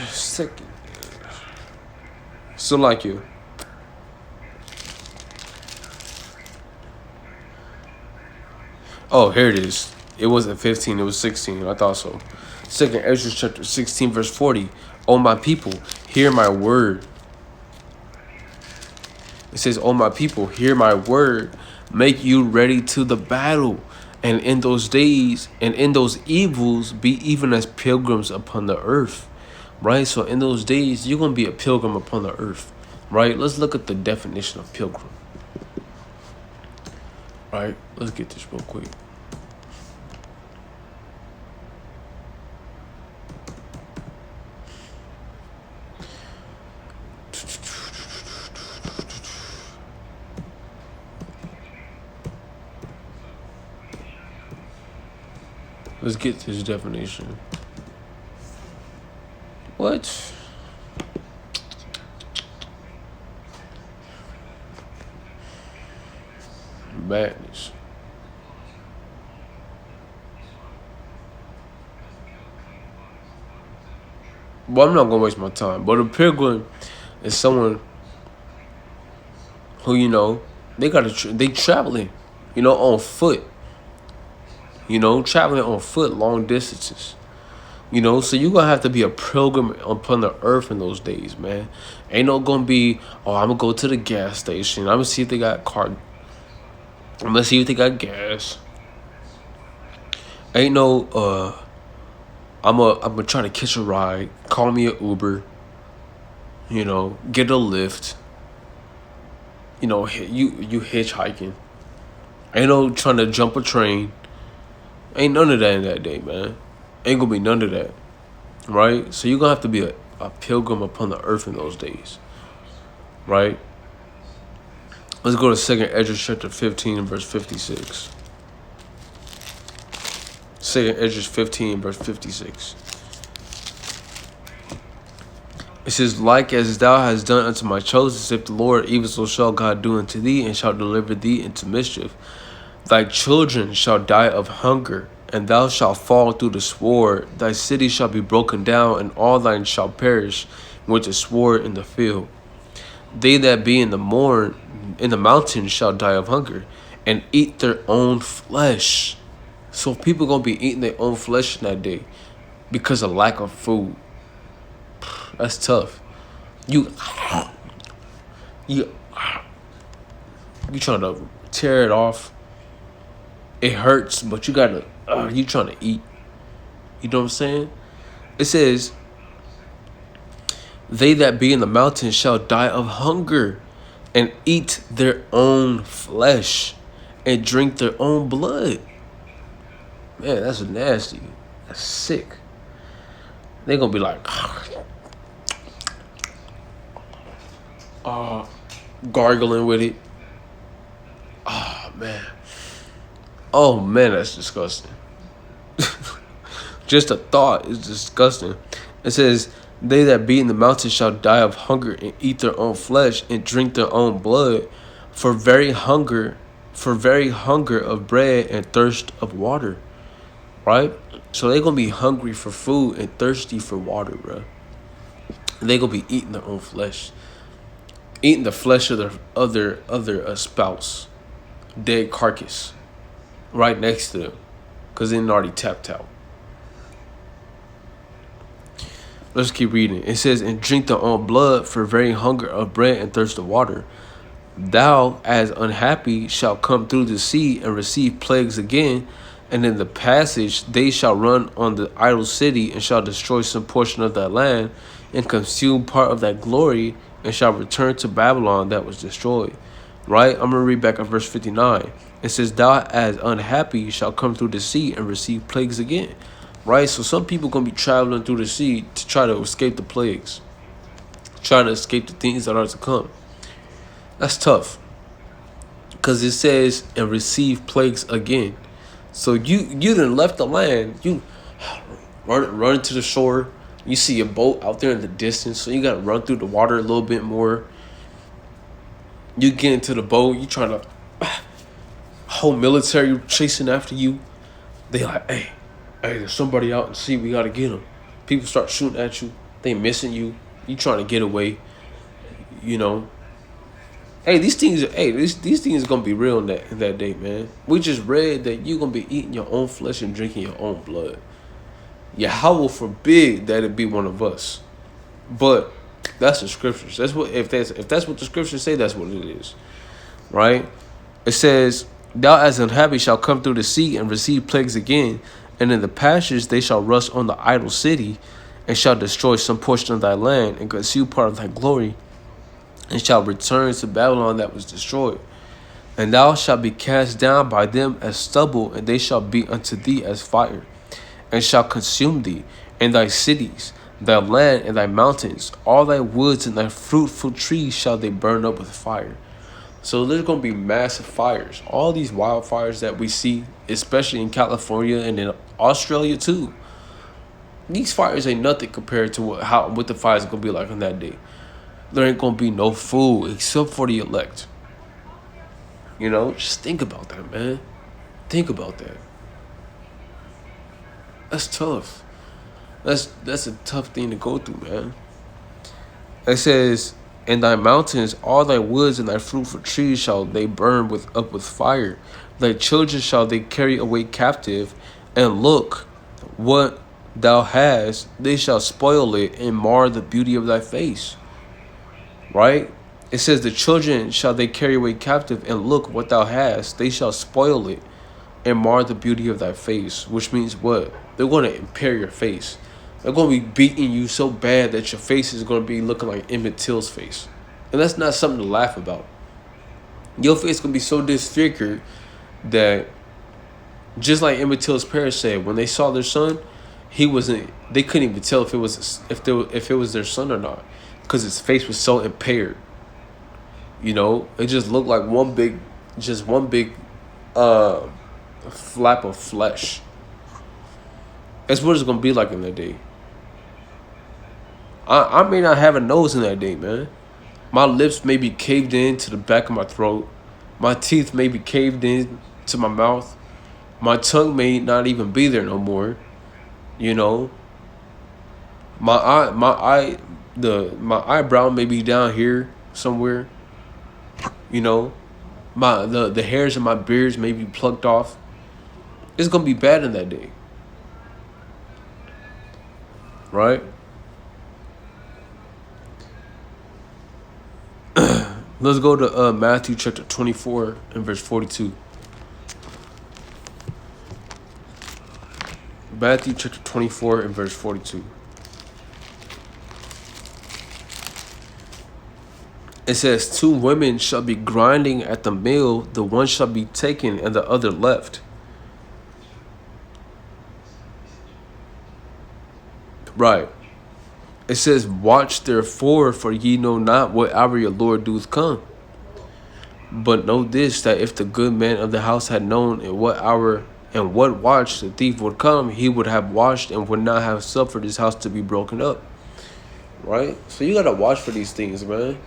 Second. So like you. Oh, here it is. It wasn't 15, it was 16. I thought so. 2nd Ezra chapter 16 verse 40. O my people, hear my word. It says, O my people, hear my word. Make you ready to the battle. And in those days and in those evils, be even as pilgrims upon the earth. Right? So in those days, you're going to be a pilgrim upon the earth. Right? Let's look at the definition of pilgrim. Right? Let's get this real quick. Let's get this definition. What? Madness. Well, I'm not gonna waste my time. But a pilgrim is someone who, you know, they traveling, you know, on foot. You know, traveling on foot long distances. You know, so you're going to have to be a pilgrim upon the earth in those days, man. Ain't no going to be, oh, I'm going to go to the gas station. I'm going to see if they got I'm going to see if they got gas. Ain't no, I'm going to try to catch a ride. Call me an Uber. You know, get a lift. You know, you hitchhiking. Ain't no trying to jump a train. Ain't none of that in that day, man. Ain't gonna be none of that. Right? So you're gonna have to be a pilgrim upon the earth in those days. Right? Let's go to 2nd Ezra chapter 15 and verse 56. 2nd Ezra 15 verse 56. It says, like as thou hast done unto my chosen, saith the Lord, even so shall God do unto thee, and shall deliver thee into mischief. Thy children shall die of hunger, and thou shalt fall through the sword. Thy city shall be broken down, and all thine shall perish with the sword in the field. They that be in the mountains shall die of hunger, and eat their own flesh. So people gonna be eating their own flesh in that day because of lack of food. That's tough. You you you trying to tear it off. It hurts, but you gotta you trying to eat. You know what I'm saying? It says, they that be in the mountains shall die of hunger, and eat their own flesh, and drink their own blood. Man, that's nasty. That's sick. They gonna be like, gargling with it. Oh man. Oh man, that's disgusting. Just a thought is disgusting. It says, they that be in the mountains shall die of hunger, and eat their own flesh, and drink their own blood, for very hunger of bread, and thirst of water. Right? So they gonna be hungry for food and thirsty for water, bro. They gonna be eating their own flesh, eating the flesh of their other spouse, dead carcass, right next to them, cause they already tapped out. Let's keep reading. It says, and drink their own blood, for very hunger of bread and thirst of water. Thou, as unhappy, shalt come through the sea and receive plagues again. And in the passage they shall run on the idol city, and shall destroy some portion of that land, and consume part of that glory, and shall return to Babylon that was destroyed. Right? I'm going to read back at verse 59. It says, thou, as unhappy, shall come through the sea and receive plagues again. Right? So some people going to be traveling through the sea to try to escape the plagues, trying to escape the things that are to come. That's tough, because it says, and receive plagues again. So you done left the land. You run to the shore. You see a boat out there in the distance, so you got to run through the water a little bit more. You get into the boat. You trying to whole military chasing after you. They like, hey, there's somebody out in the sea. We got to get them. People start shooting at you. They missing you. You trying to get away. You know. Hey, these things are gonna be real in that day, man. We just read that you're gonna be eating your own flesh and drinking your own blood. Yahweh forbid that it be one of us. But that's the scriptures. That's what if that's what the scriptures say, that's what it is. Right? It says, thou as unhappy shall come through the sea and receive plagues again, and in the pastures they shall rush on the idol city, and shall destroy some portion of thy land, and consume part of thy glory, and shall return to Babylon that was destroyed. And thou shalt be cast down by them as stubble, and they shall be unto thee as fire, and shall consume thee, and thy cities, thy land, and thy mountains, all thy woods and thy fruitful trees shall they burn up with fire. So there's going to be massive fires. All these wildfires that we see, especially in California and in Australia too. These fires ain't nothing compared to what the fires are going to be like on that day. There ain't gonna be no food except for the elect. You know, just think about that, man. Think about that. That's tough. That's a tough thing to go through, man. It says, in thy mountains, all thy woods and thy fruitful trees shall they burn up with fire. Thy children shall they carry away captive, and look, what thou hast, they shall spoil it and mar the beauty of thy face. Right? It says, the children shall they carry away captive, and look what thou hast, they shall spoil it and mar the beauty of thy face. Which means what? They're going to impair your face. They're going to be beating you so bad that your face is going to be looking like Emmett Till's face. And that's not something to laugh about. Your face is going to be so disfigured that, just like Emmett Till's parents said, when they saw their son, they couldn't even tell if it was their son or not, because his face was so impaired. You know, it just looked like one big flap of flesh. That's what it's gonna be like in that day. I may not have a nose in that day, man. My lips may be caved in to the back of my throat. My teeth may be caved in to my mouth. My tongue may not even be there no more. You know, my eyebrow may be down here somewhere. You know, the hairs in my beards may be plucked off. It's gonna be bad in that day, right? Let's go to Matthew chapter 24 and verse 42. Matthew chapter 24 and verse 42. It says, 2 women shall be grinding at the mill, the one shall be taken and the other left. Right. It says, watch therefore, for ye know not what hour your Lord doth come. But know this, that if the good man of the house had known in what hour and what watch the thief would come, he would have watched and would not have suffered his house to be broken up. Right? So you gotta watch for these things, man.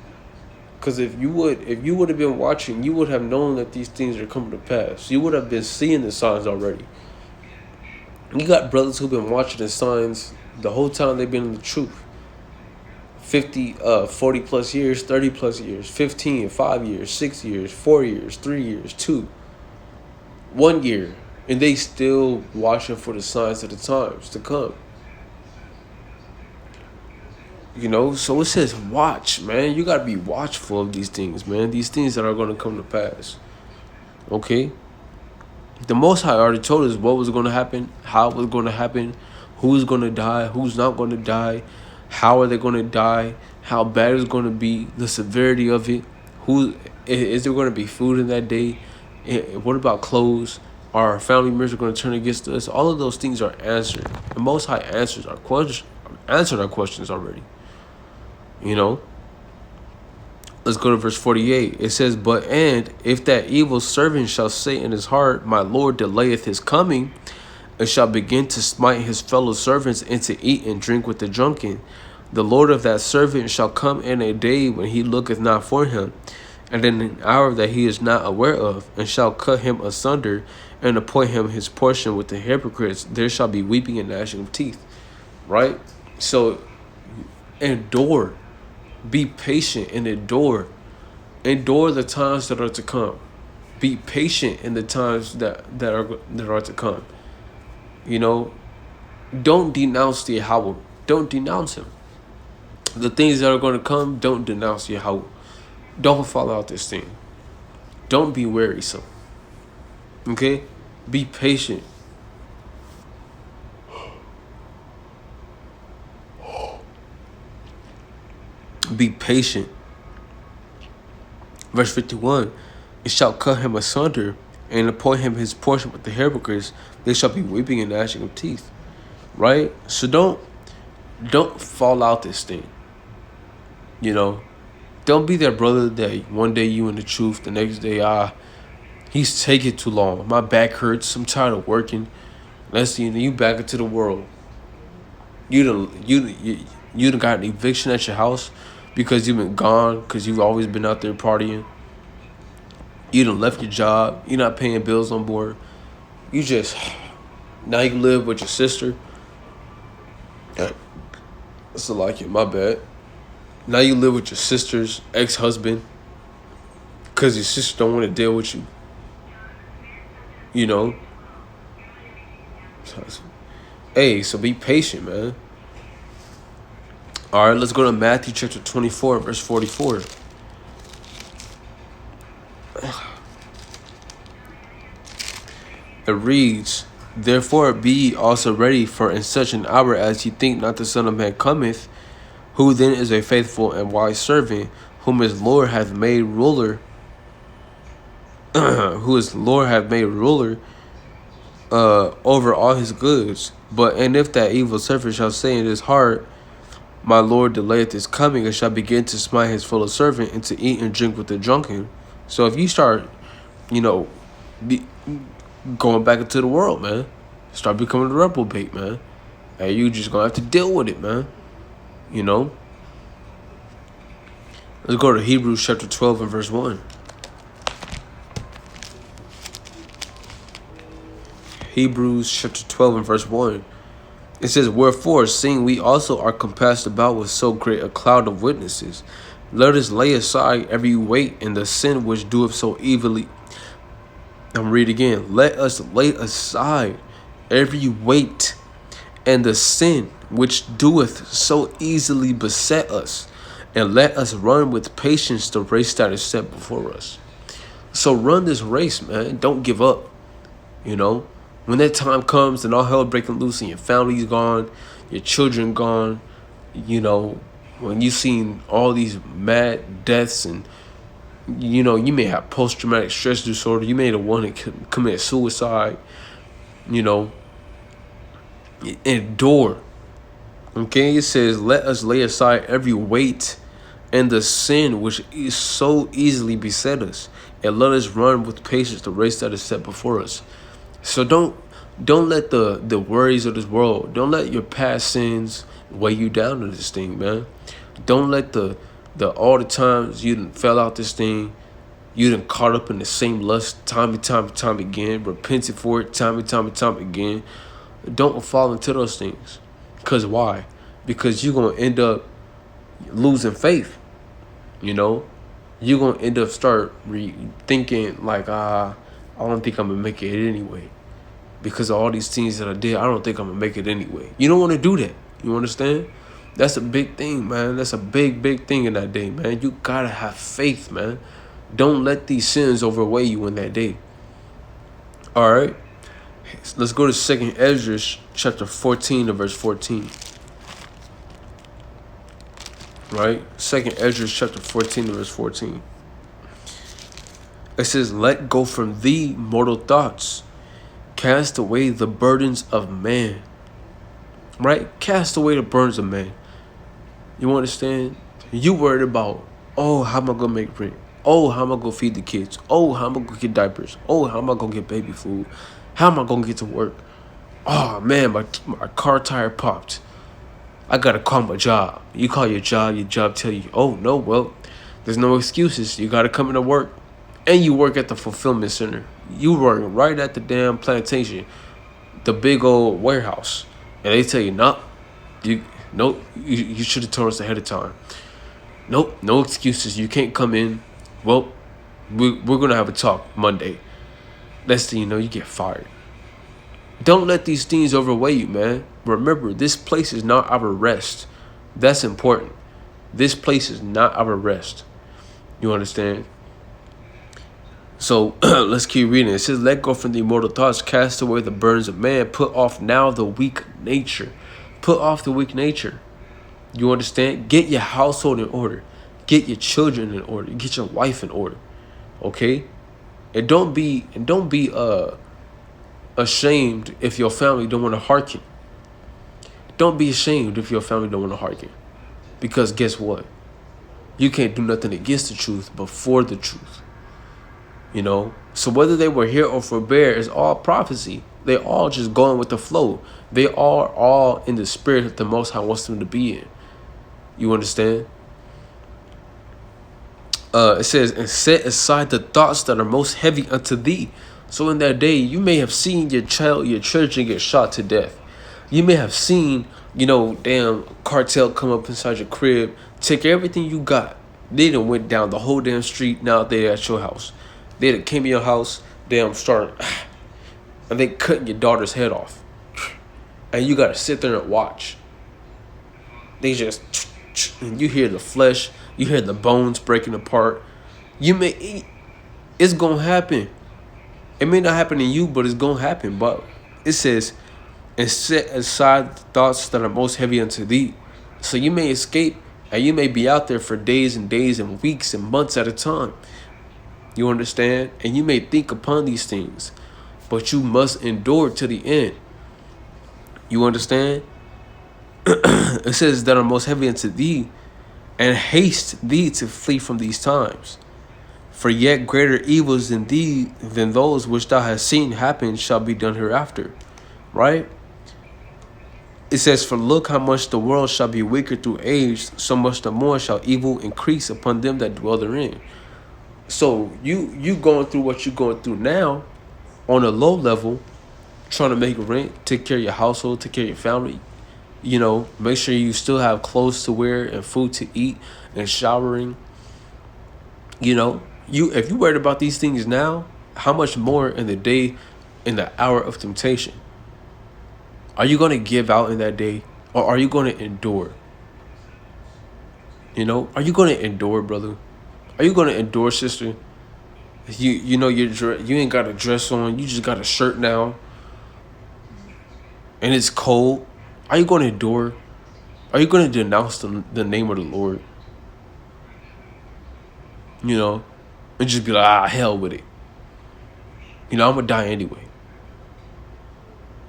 Because if you would have been watching, you would have known that these things are coming to pass. You would have been seeing the signs already. You got brothers who've been watching the signs the whole time they've been in the truth. 40 plus years, 30 plus years, 15, 5 years, 6 years, 4 years, 3 years, 2, 1 year. And they still watching for the signs of the times to come. You know, so it says watch, man. You got to be watchful of these things, man. These things that are going to come to pass. Okay? The Most High already told us what was going to happen, how it was going to happen, who's going to die, who's not going to die, how are they going to die, how bad it's going to be, the severity of it, who is there going to be food in that day, what about clothes, are our family members going to turn against us? All of those things are answered. The Most High answered our questions already. You know, let's go to verse 48. It says, but and if that evil servant shall say in his heart, my Lord delayeth his coming, and shall begin to smite his fellow servants and to eat and drink with the drunken, the Lord of that servant shall come in a day when he looketh not for him, and in an hour that he is not aware of, and shall cut him asunder, and appoint him his portion with the hypocrites. There shall be weeping and gnashing of teeth. Right? So endure. Be patient and endure. Endure the times that are to come. Be patient in the times that are to come. You know, don't denounce the Yahweh. Don't denounce him. The things that are going to come, don't denounce Yahweh. Don't fall out this thing. Don't be wearisome. Okay? Be patient. Be patient. Verse 51, it shall cut him asunder and appoint him his portion with the hypocrites. They shall be weeping and gnashing of teeth. Right? So don't fall out this thing. You know, don't be that brother that one day you in the truth, the next day, he's taking too long. My back hurts. I'm tired of working. Let's see, you back into the world. You done got an eviction at your house because you've been gone, because you've always been out there partying. You done left your job. You're not paying bills on board. Now you live with your sister. That's a like it, my bad. Now you live with your sister's ex-husband because your sister don't want to deal with you. You know? Hey, so be patient, man. All right, let's go to Matthew chapter 24, verse 44. It reads, therefore be ye also ready, for in such an hour as ye think not the Son of Man cometh. Who then is a faithful and wise servant, whom his Lord hath made ruler, over all his goods? But and if that evil servant shall say in his heart, my Lord delayeth his coming, and shall begin to smite his fellow servant, and to eat and drink with the drunken. So if you start, going back into the world, man, start becoming a reprobate, man, and you just gonna have to deal with it, man. You know? Let's go to Hebrews chapter 12 and verse 1. Hebrews chapter 12 and verse 1. It says, "Wherefore, seeing we also are compassed about with so great a cloud of witnesses, let us lay aside every weight and the sin which doeth so evilly." I'm read again. Let us lay aside every weight and the sin which doeth so easily beset us, and let us run with patience the race that is set before us. So run this race, man. Don't give up. You know, when that time comes and all hell breaking loose and your family's gone, your children gone, you know, when you seen all these mad deaths and, you know, you may have post-traumatic stress disorder. You may have want to commit suicide, you know, endure. Okay, it says, let us lay aside every weight and the sin which is so easily beset us, and let us run with patience the race that is set before us. So don't let the worries of this world, don't let your past sins weigh you down to this thing, man. Don't let the all the times you done fell out this thing, you done caught up in the same lust time and time again, repented for it time and time again. Don't fall into those things. Because why? Because you're going to end up losing faith, you know? You're going to end up thinking like, I don't think I'm going to make it anyway. Because of all these things that I did, I don't think I'm going to make it anyway. You don't want to do that. You understand? That's a big thing, man. That's a big thing in that day, man. You got to have faith, man. Don't let these sins overweigh you in that day. All right? Let's go to 2nd Ezra chapter 14 and verse 14. Right? 2nd Ezra chapter 14 and verse 14. It says, "Let go from thee mortal thoughts. Cast away the burdens of man." Right? Cast away the burdens of man. You understand? You worried about, oh, how am I going to make rent? Oh, how am I going to feed the kids? Oh, how am I going to get diapers? Oh, how am I going to get baby food? How am I going to get to work? Oh, man, my car tire popped. I got to call my job. You call your job tell you, oh, no, well, there's no excuses. You got to come into work. And you work at the fulfillment center. You work right at the damn plantation, the big old warehouse. And they tell you, you should have told us ahead of time. Nope, no excuses. You can't come in. Well, we're going to have a talk Monday. Next thing you know, you get fired. Don't let these things overweigh you, man. Remember, this place is not our rest. That's important. This place is not our rest. You understand? So let's keep reading. It says, "Let go from the immortal thoughts, cast away the burdens of man, put off now the weak nature." Put off the weak nature. You understand? Get your household in order. Get your children in order. Get your wife in order. Okay? And don't be ashamed if your family don't want to hearken. Don't be ashamed if your family don't want to hearken. Because guess what? You can't do nothing against the truth but for the truth. You know? So whether they were here or forbear, it's all prophecy. They all just going with the flow. They are all in the spirit that the Most High wants them to be in. You understand? It says, "And set aside the thoughts that are most heavy unto thee." So in that day, you may have seen your children get shot to death. You may have seen, damn cartel come up inside your crib, take everything you got. They done went down the whole damn street. Now they're at your house. They done came to your house, damn started, and they cutting your daughter's head off. And you gotta sit there and watch. They just, and you hear the flesh, you hear the bones breaking apart. It's gonna happen. It may not happen to you, but it's gonna happen. But it says, "And set aside the thoughts that are most heavy unto thee." So you may escape, and you may be out there for days and days and weeks and months at a time. You understand? And you may think upon these things, but you must endure to the end. You understand? It says that are most heavy unto thee, and haste thee to flee from these times. For yet greater evils than those which thou hast seen happen shall be done hereafter. Right? It says, "For look how much the world shall be weaker through age, so much the more shall evil increase upon them that dwell therein." So you going through what you're going through now on a low level, trying to make rent, take care of your household, take care of your family. You know, make sure you still have clothes to wear and food to eat and showering. You know, if you worried about these things now, how much more in the day, in the hour of temptation? Are you gonna give out in that day, or are you gonna endure? You know, are you gonna endure, brother? Are you gonna endure, sister? You know you ain't got a dress on, you just got a shirt now, and it's cold. Are you gonna endure? Are you gonna denounce the name of the Lord? You know, and just be like, hell with it. You know, I'm gonna die anyway.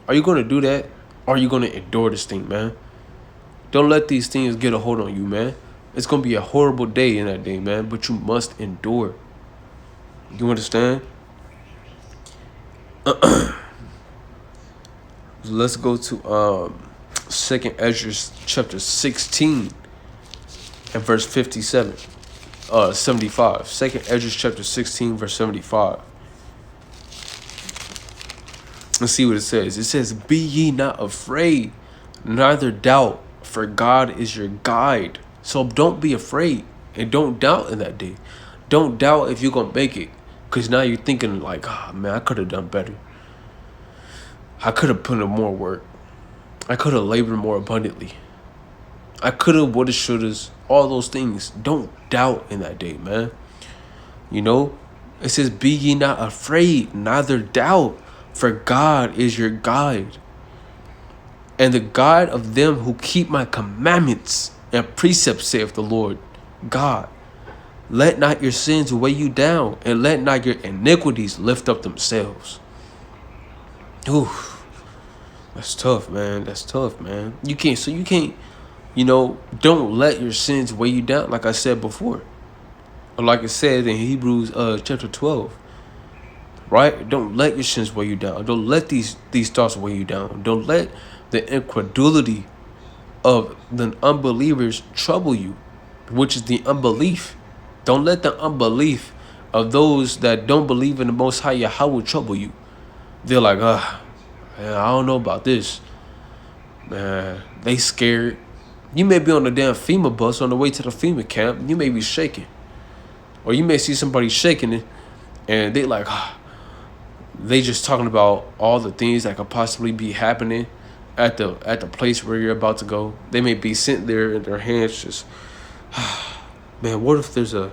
Are you gonna do that? Or are you gonna endure this thing, man? Don't let these things get a hold on you, man. It's gonna be a horrible day in that day, man, but you must endure. You understand? Let's go to 2nd Ezra chapter 16 and verse 57. 75. 2nd Ezra chapter 16 verse 75. Let's see what it says. It says, "Be ye not afraid, neither doubt, for God is your guide." So don't be afraid and don't doubt in that day. Don't doubt if you're going to make it. Because now you're thinking like, man, I could have done better. I could have put in more work. I could have labored more abundantly. I could have, would have, should have, all those things. Don't doubt in that day, man. You know, it says, "Be ye not afraid, neither doubt, for God is your guide, and the guide of them who keep my commandments and precepts, saith the Lord God. Let not your sins weigh you down, and let not your iniquities lift up themselves." Ooh, that's tough, man. That's tough, man. You can't, you know, don't let your sins weigh you down, like I said before. Or like it said in Hebrews chapter 12. Right? Don't let your sins weigh you down. Don't let these thoughts weigh you down. Don't let the incredulity of the unbelievers trouble you, which is the unbelief. Don't let the unbelief of those that don't believe in the Most High Yahweh trouble you. They're like, man, I don't know about this. Man, they scared. You may be on the damn FEMA bus on the way to the FEMA camp. You may be shaking. Or you may see somebody shaking it, and they like, they just talking about all the things that could possibly be happening at the place where you're about to go. They may be sitting there in their hands just, man, what if there's a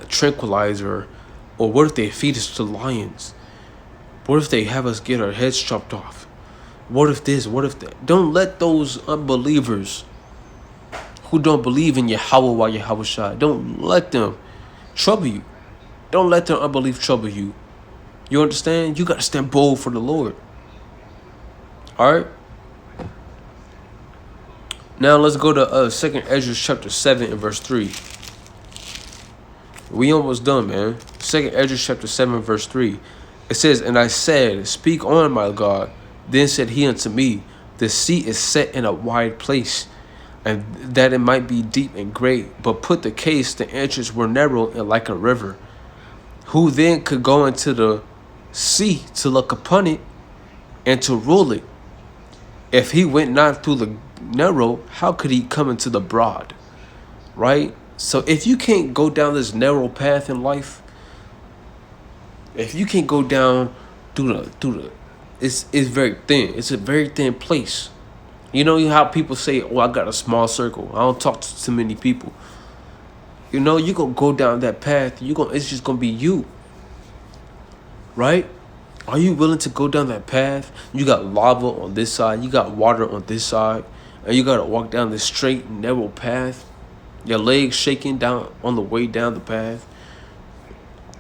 tranquilizer, or what if they feed us to lions? What if they have us get our heads chopped off? What if this? What if that? Don't let those unbelievers who don't believe in Yahweh while Yahweh Shai, don't let them trouble you. Don't let their unbelief trouble you. You understand? You got to stand bold for the Lord. All right? Now let's go to 2nd Ezra chapter 7 and verse 3. We almost done, man. 2nd Ezra chapter 7 verse 3. It says, "And I said, Speak on, my God. Then said he unto me, The sea is set in a wide place, and that it might be deep and great. But put the case, the entrance were narrow and like a river. Who then could go into the sea to look upon it and to rule it? If he went not through the narrow, how could he come into the broad?" Right? So if you can't go down this narrow path in life, if you can't go down through the it's very thin. It's a very thin place. You know how people say, "Oh, I got a small circle. I don't talk to too many people." You know, you gonna go down that path. It's just gonna be you. Right? Are you willing to go down that path? You got lava on this side, you got water on this side, and you gotta walk down this straight, narrow path. Your legs shaking down on the way down the path,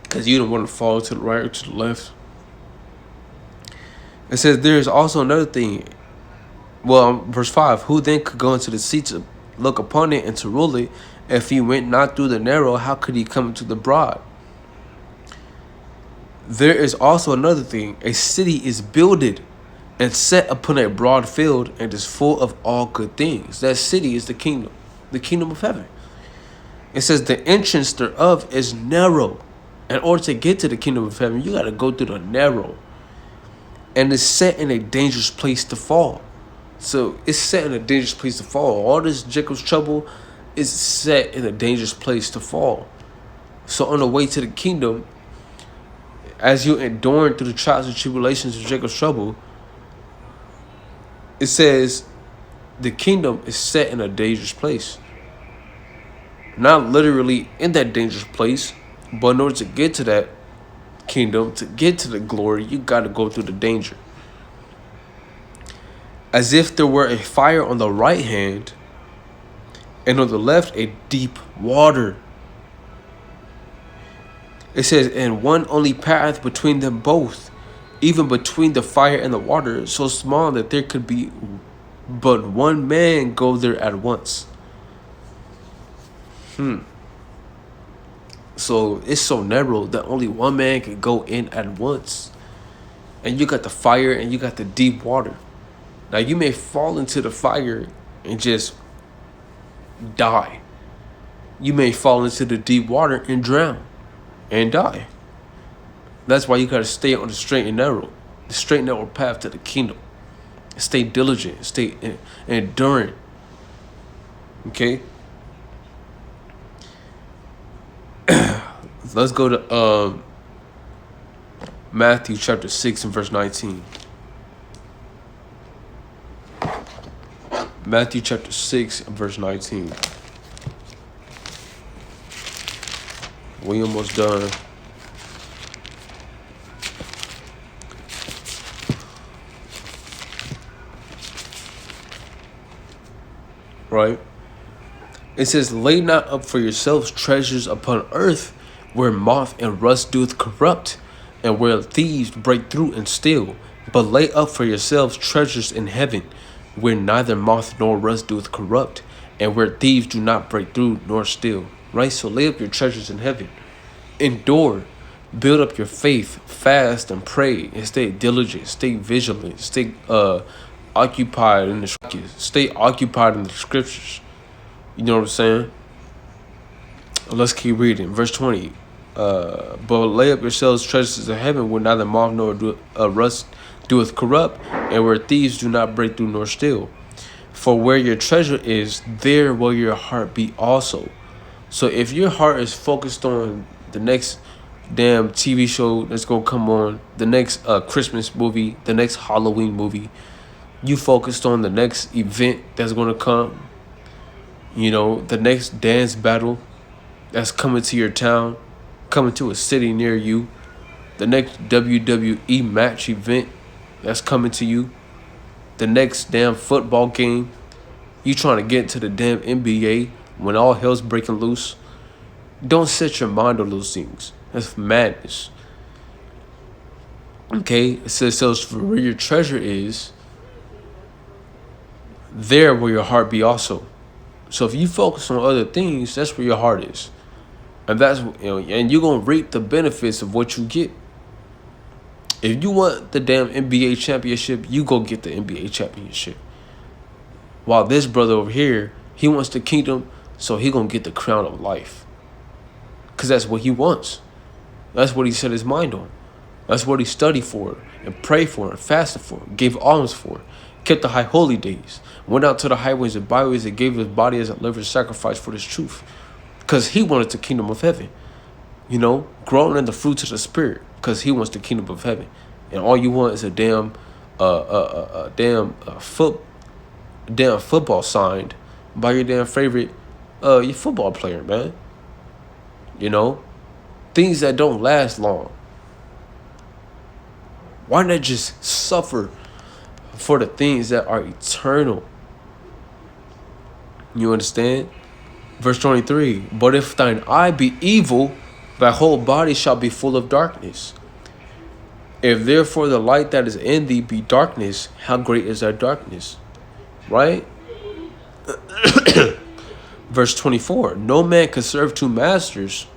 because you don't want to fall to the right or to the left. It says there is also another thing. Well, verse 5, "Who then could go into the sea to look upon it and to rule it? If he went not through the narrow, how could he come into the broad?" There is also another thing. A city is builded and set upon a broad field, and is full of all good things. That city is the kingdom of heaven. It says the entrance thereof is narrow. In order to get to the kingdom of heaven, you got to go through the narrow. and it's set in a dangerous place to fall. So it's set in a dangerous place to fall. All this Jacob's trouble is set in a dangerous place to fall. So on the way to the kingdom, as you're enduring through the trials and tribulations of Jacob's trouble, it says the kingdom is set in a dangerous place. Not literally in that dangerous place, but in order to get to that kingdom, to get to the glory, you got to go through the danger. As if there were a fire on the right hand, and on the left a deep water. It says, and one only path between them both, even between the fire and the water, so small that there could be but one man go there at once. So it's so narrow that only one man can go in at once. And you got the fire and you got the deep water. Now you may fall into the fire and just die. You may fall into the deep water and drown and die. That's why you got to stay on the straight and narrow path to the kingdom. Stay diligent, stay enduring. Okay? Let's go to Matthew chapter 6 and verse 19. Matthew chapter 6 and verse 19. We almost done. Right? It says, lay not up for yourselves treasures upon earth, where moth and rust doeth corrupt, and where thieves break through and steal. But lay up for yourselves treasures in heaven, where neither moth nor rust doeth corrupt, and where thieves do not break through nor steal. Right? So lay up your treasures in heaven. Endure. Build up your faith. Fast and pray. And stay diligent. Stay vigilant. Stay occupied in the scriptures. Stay occupied in the scriptures. You know what I'm saying? Let's keep reading. Verse 20. But lay up yourselves treasures in heaven, where neither moth nor rust doeth corrupt, and where thieves do not break through nor steal. For where your treasure is, there will your heart be also. So if your heart is focused on the next damn TV show that's gonna come on, the next Christmas movie, the next Halloween movie, you focused on the next event that's gonna come, you know, the next dance battle that's coming to your town, coming to a city near you, the next WWE match event that's coming to you, the next damn football game, you trying to get to the damn NBA when all hell's breaking loose. Don't set your mind on those things. That's madness. Okay, it says, so where your treasure is, there will your heart be also. So if you focus on other things, that's where your heart is. And that's, you know, and you're gonna reap the benefits of what you get. If you want the damn NBA championship, you go get the NBA championship. While this brother over here, he wants the kingdom, so he gonna get the crown of life. Cause that's what he wants. That's what he set his mind on. That's what he studied for and prayed for and fasted for, gave alms for, kept the high holy days, went out to the highways and byways and gave his body as a living sacrifice for this truth. Because he wanted the kingdom of heaven. You know, growing in the fruits of the spirit. Because he wants the kingdom of heaven. And all you want is a damn football signed by your damn favorite your football player, man. You know? Things that don't last long. Why not just suffer for the things that are eternal? You understand? Verse 23, but if thine eye be evil, thy whole body shall be full of darkness. If therefore the light that is in thee be darkness, how great is that darkness? Right? Verse 24, no man can serve two masters,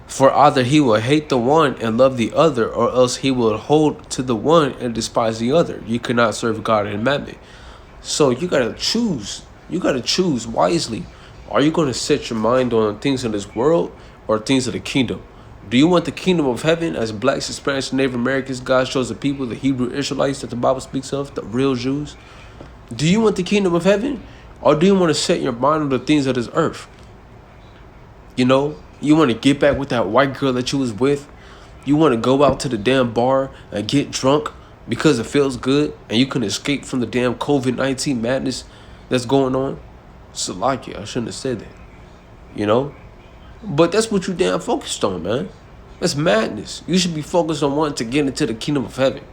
for either he will hate the one and love the other, or else he will hold to the one and despise the other. You cannot serve God and mammon. So you got to choose. You got to choose wisely. Are you going to set your mind on things in this world or things of the kingdom? Do you want the kingdom of heaven as blacks, Hispanics, and Native Americans, God shows the people, the Hebrew Israelites that the Bible speaks of, the real Jews? Do you want the kingdom of heaven? Or do you want to set your mind on the things of this earth? You know, you want to get back with that white girl that you was with. You want to go out to the damn bar and get drunk because it feels good and you can escape from the damn COVID-19 madness that's going on. Salakia, I shouldn't have said that. You know? But that's what you damn focused on, man. That's madness. You should be focused on wanting to get into the kingdom of heaven.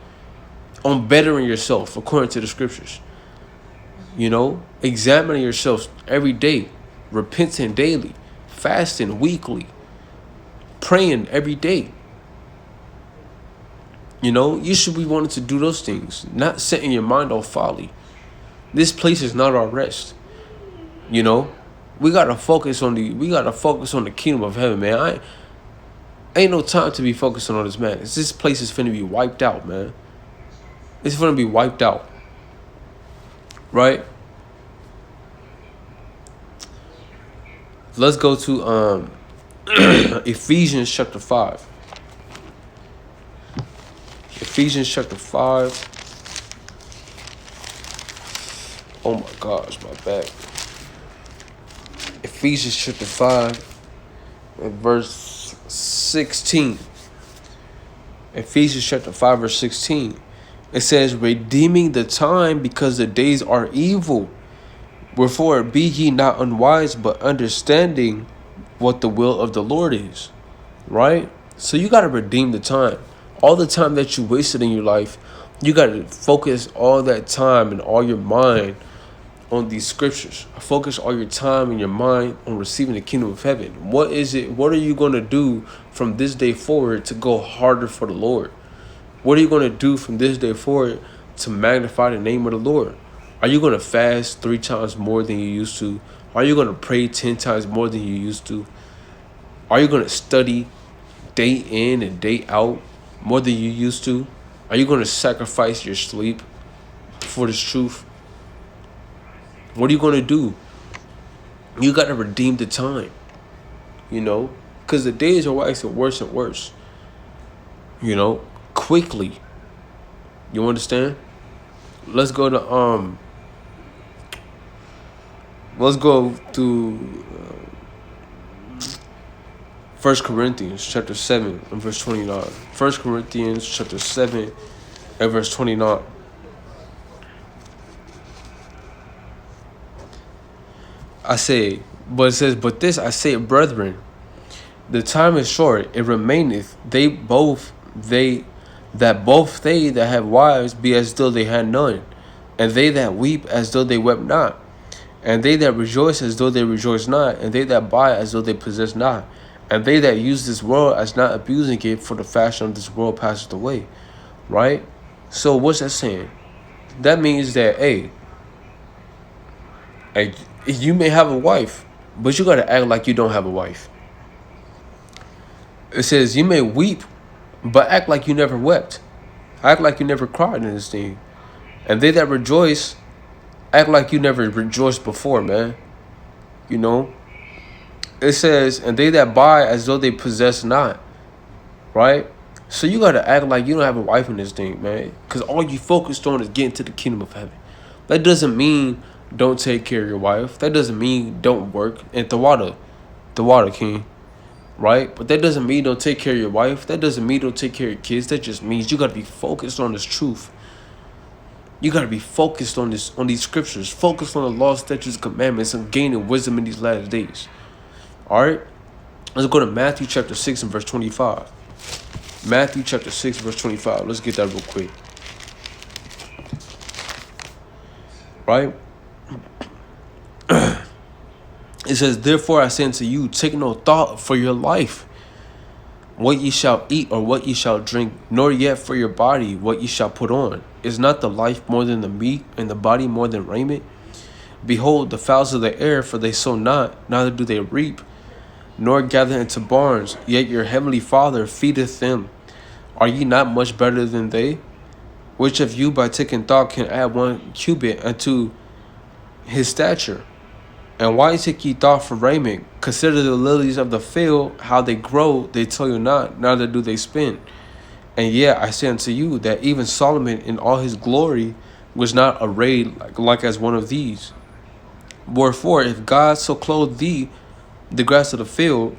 On bettering yourself according to the scriptures. You know? Examining yourself every day. Repenting daily. Fasting weekly. Praying every day. You know? You should be wanting to do those things. Not setting your mind on folly. This place is not our rest. You know? We gotta focus on the kingdom of heaven, man. Ain't no time to be focusing on this madness. This place is finna be wiped out, man. It's finna be wiped out. Right? Let's go to Ephesians chapter 5. Ephesians chapter 5. Oh my gosh, my back. Ephesians chapter 5 and verse 16. Ephesians chapter 5 verse 16. It says, redeeming the time because the days are evil. Wherefore be ye not unwise, but understanding what the will of the Lord is. Right? So you got to redeem the time. All the time that you wasted in your life, you got to focus all that time and all your mind on these scriptures. Focus all your time and your mind on receiving the kingdom of heaven. What is it? What are you going to do from this day forward to go harder for the Lord? What are you going to do from this day forward to magnify the name of the Lord? Are you going to fast 3 times more than you used to? Are you going to pray 10 times more than you used to? Are you going to study day in and day out more than you used to? Are you going to sacrifice your sleep for this truth? What are you going to do? You got to redeem the time, you know, because the days are waxing worse and worse, you know, quickly. You understand? Let's go to First Corinthians chapter 7 and verse 29. 1 Corinthians chapter 7 and verse 29. But this I say, brethren, the time is short, it remaineth, that both they that have wives be as though they had none, and they that weep as though they wept not, and they that rejoice as though they rejoice not, and they that buy as though they possess not, and they that use this world as not abusing it, for the fashion of this world passeth away. Right? So what's that saying? That means that, hey, you may have a wife, but you got to act like you don't have a wife. It says you may weep, but act like you never wept. Act like you never cried in this thing. And they that rejoice, act like you never rejoiced before, man. You know? It says, and they that buy as though they possess not. Right? So you got to act like you don't have a wife in this thing, man. Because all you focused on is getting to the kingdom of heaven. That doesn't mean don't take care of your wife. That doesn't mean don't work. And the water king. Right? But that doesn't mean don't take care of your wife. That doesn't mean don't take care of your kids. That just means you got to be focused on this truth. You got to be focused on these scriptures. Focused on the law, statutes, commandments, and gaining wisdom in these last days. All right? Let's go to Matthew chapter 6 and verse 25. Matthew chapter 6 verse 25. Let's get that real quick. Right? It says, therefore I say unto you, take no thought for your life, what ye shall eat or what ye shall drink, nor yet for your body what ye shall put on. Is not the life more than the meat, and the body more than raiment? Behold, the fowls of the air, for they sow not, neither do they reap, nor gather into barns, yet your heavenly Father feedeth them. Are ye not much better than they? Which of you by taking thought can add 1 cubit unto his stature? And why take ye thought for raiment? Consider the lilies of the field, how they grow, they tell you not, neither do they spin. And yet I say unto you that even Solomon in all his glory was not arrayed like as one of these. Wherefore, if God so clothe thee, the grass of the field,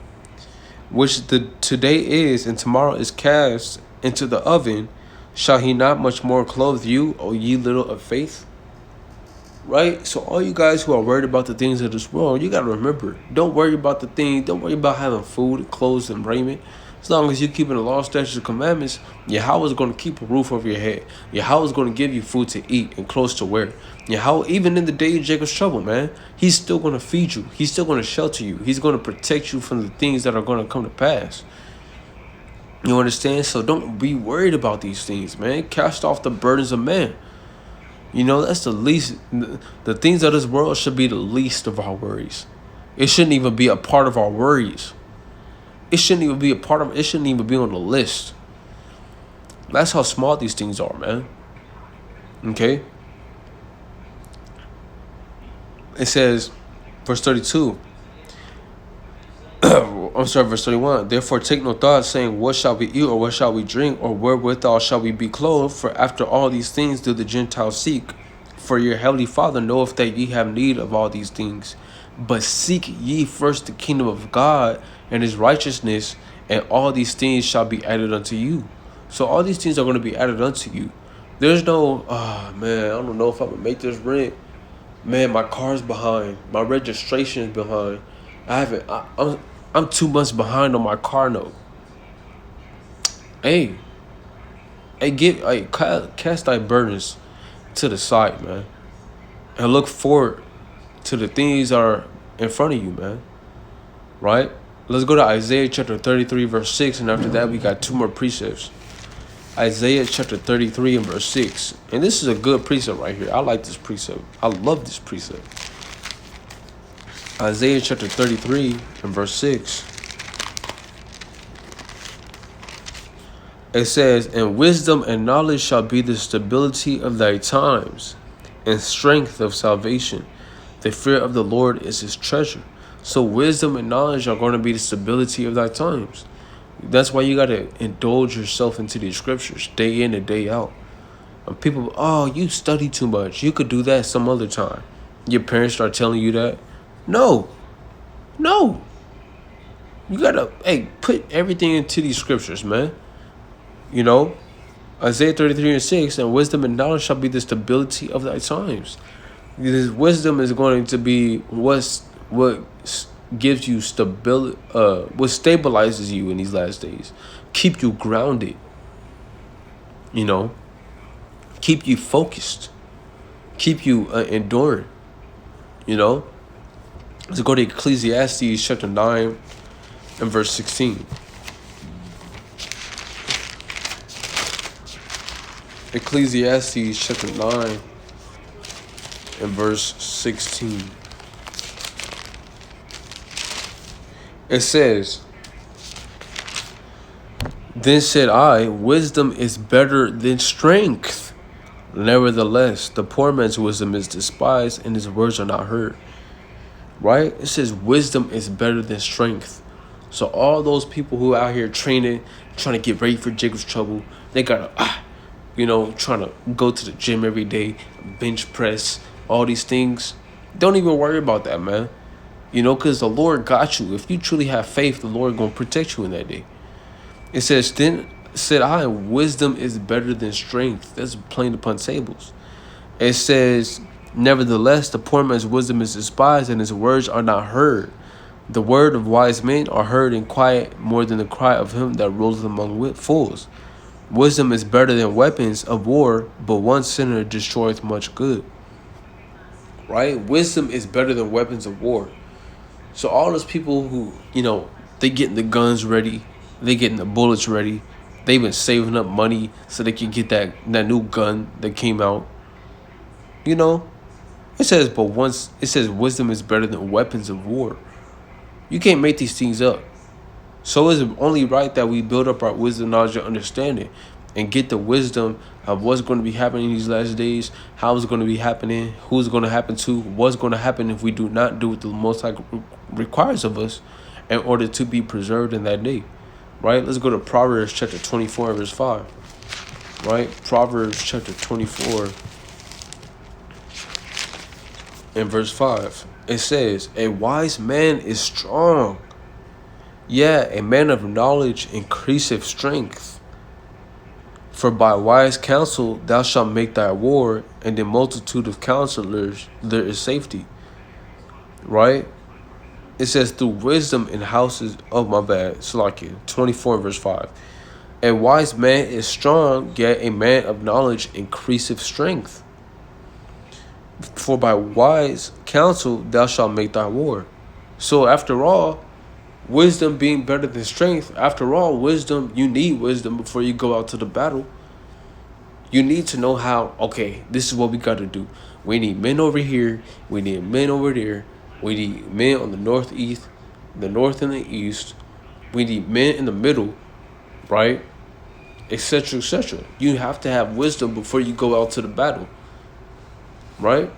which the today is and tomorrow is cast into the oven, shall he not much more clothe you, O ye little of faith? Right? So all you guys who are worried about the things of this world, you gotta remember, don't worry about the things, don't worry about having food, clothes, and raiment. As long as you're keeping the law, statutes, and commandments, Yahweh is going to keep a roof over your head. Yahweh is going to give you food to eat and clothes to wear. Yahweh, even in the day of Jacob's trouble, man, he's still going to feed you. He's still going to shelter you. He's going to protect you from the things that are going to come to pass. You understand? So don't be worried about these things, man. Cast off the burdens of man. You know, that's the least. The things of this world should be the least of our worries. It shouldn't even be a part of our worries. It shouldn't even be a part of. It shouldn't even be on the list. That's how small these things are, man. Okay. It says, verse 32. I'm sorry, verse 31. Therefore take no thought, saying, what shall we eat, or what shall we drink, or wherewithal shall we be clothed? For after all these things do the Gentiles seek. For your heavenly Father knoweth that ye have need of all these things. But seek ye first the kingdom of God and his righteousness, and all these things shall be added unto you. So all these things are going to be added unto you. There's no, man, I don't know if I'm going to make this rent. Man, my car's behind. My registration is behind. I'm 2 months behind on my car note. Hey, cast thy burdens to the side, man. And look forward to the things that are in front of you, man. Right? Let's go to Isaiah chapter 33, verse 6. And after that, we got 2 more precepts. Isaiah chapter 33 and verse 6. And this is a good precept right here. I like this precept. I love this precept. Isaiah chapter 33 and verse 6. It says, and wisdom and knowledge shall be the stability of thy times, and strength of salvation. The fear of the Lord is his treasure. So wisdom and knowledge are going to be the stability of thy times. That's why you got to indulge yourself into these scriptures day in and day out. And people, oh, you study too much. You could do that some other time. Your parents start telling you that. No. You got to, put everything into these scriptures, man. You know, Isaiah 33 and 6, and wisdom and knowledge shall be the stability of thy times. This wisdom is going to be what gives you stability, what stabilizes you in these last days. Keep you grounded. You know, keep you focused. Keep you enduring. You know, let's go to Ecclesiastes chapter 9 and verse 16. Ecclesiastes chapter 9 and verse 16. It says, then said I, wisdom is better than strength. Nevertheless, the poor man's wisdom is despised, and his words are not heard. Right? It says wisdom is better than strength. So all those people who are out here training, trying to get ready for Jacob's trouble, they gotta trying to go to the gym every day, bench press, all these things. Don't even worry about that, man. You know, because the Lord got you. If you truly have faith, the Lord going to protect you in that day. It says, then said I, wisdom is better than strength. That's plain upon tables. It says, nevertheless, the poor man's wisdom is despised, and his words are not heard. The word of wise men are heard in quiet more than the cry of him that rules among fools. Wisdom is better than weapons of war, but one sinner destroyeth much good. Right? Wisdom is better than weapons of war. So all those people who, they getting the guns ready, they getting the bullets ready, they've been saving up money so they can get that new gun that came out. It says wisdom is better than weapons of war. You can't make these things up. So it's only right that we build up our wisdom, knowledge, and understanding. and get the wisdom of what's going to be happening in these last days, how it's going to be happening, who's going to happen to, what's going to happen if we do not do what the Most High requires of us in order to be preserved in that day. Right? Let's go to Proverbs chapter 24 verse 5. Right? Proverbs chapter 24 and verse 5. It says, a wise man is strong. Yeah, a man of knowledge increaseth strength. For by wise counsel thou shalt make thy war, and in multitude of counselors there is safety. Right? It says, through wisdom in houses of my bad. Salakia, 24 verse 5. A wise man is strong, yet a man of knowledge increaseth strength. For by wise counsel thou shalt make thy war. So after all, wisdom being better than strength, after all, wisdom, you need wisdom before you go out to the battle. You need to know how, okay, this is what we got to do. We need men over here. We need men over there. We need men on the northeast, the north and the east. We need men in the middle, right? Etc., etc. You have to have wisdom before you go out to the battle, right?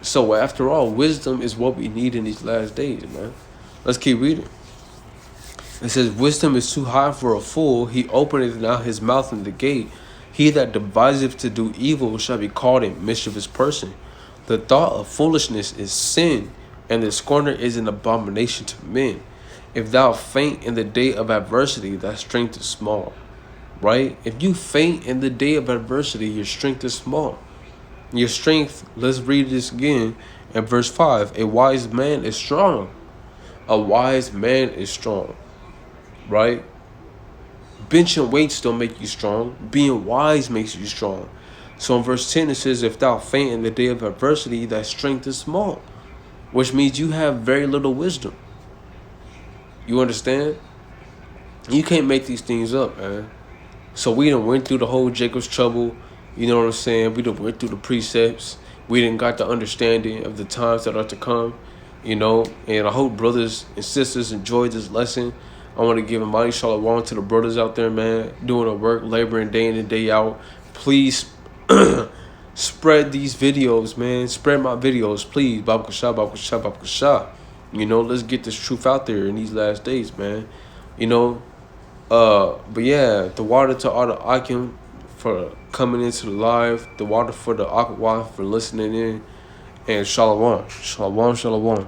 So after all, wisdom is what we need in these last days, man. Let's keep reading. It says, wisdom is too high for a fool. He openeth not his mouth in the gate. He that deviseth to do evil shall be called a mischievous person. The thought of foolishness is sin, and the scorner is an abomination to men. If thou faint in the day of adversity, thy strength is small. Right? If you faint in the day of adversity, your strength is small. Your strength, let's read this again in verse 5. A wise man is strong. A wise man is strong. Right? Benching weights don't make you strong. Being wise makes you strong. So in verse 10 it says, if thou faint in the day of adversity, thy strength is small. Which means you have very little wisdom. You understand? You can't make these things up, man. So we done went through the whole Jacob's trouble. You know what I'm saying? We done went through the precepts. We done got the understanding of the times that are to come. You know, and I hope brothers and sisters enjoyed this lesson. I want to give a mighty shalawam to the brothers out there, man, doing the work, laboring day in and day out. Please spread these videos, man. Spread my videos, please. Babu Kasha, Babu Kasha, Babu Kasha. You know, let's get this truth out there in these last days, man. You know, but yeah, the water to all the Akim for coming into the live, the water for the Aqua for listening in, and Shalawam. Shalawam, Shalawam.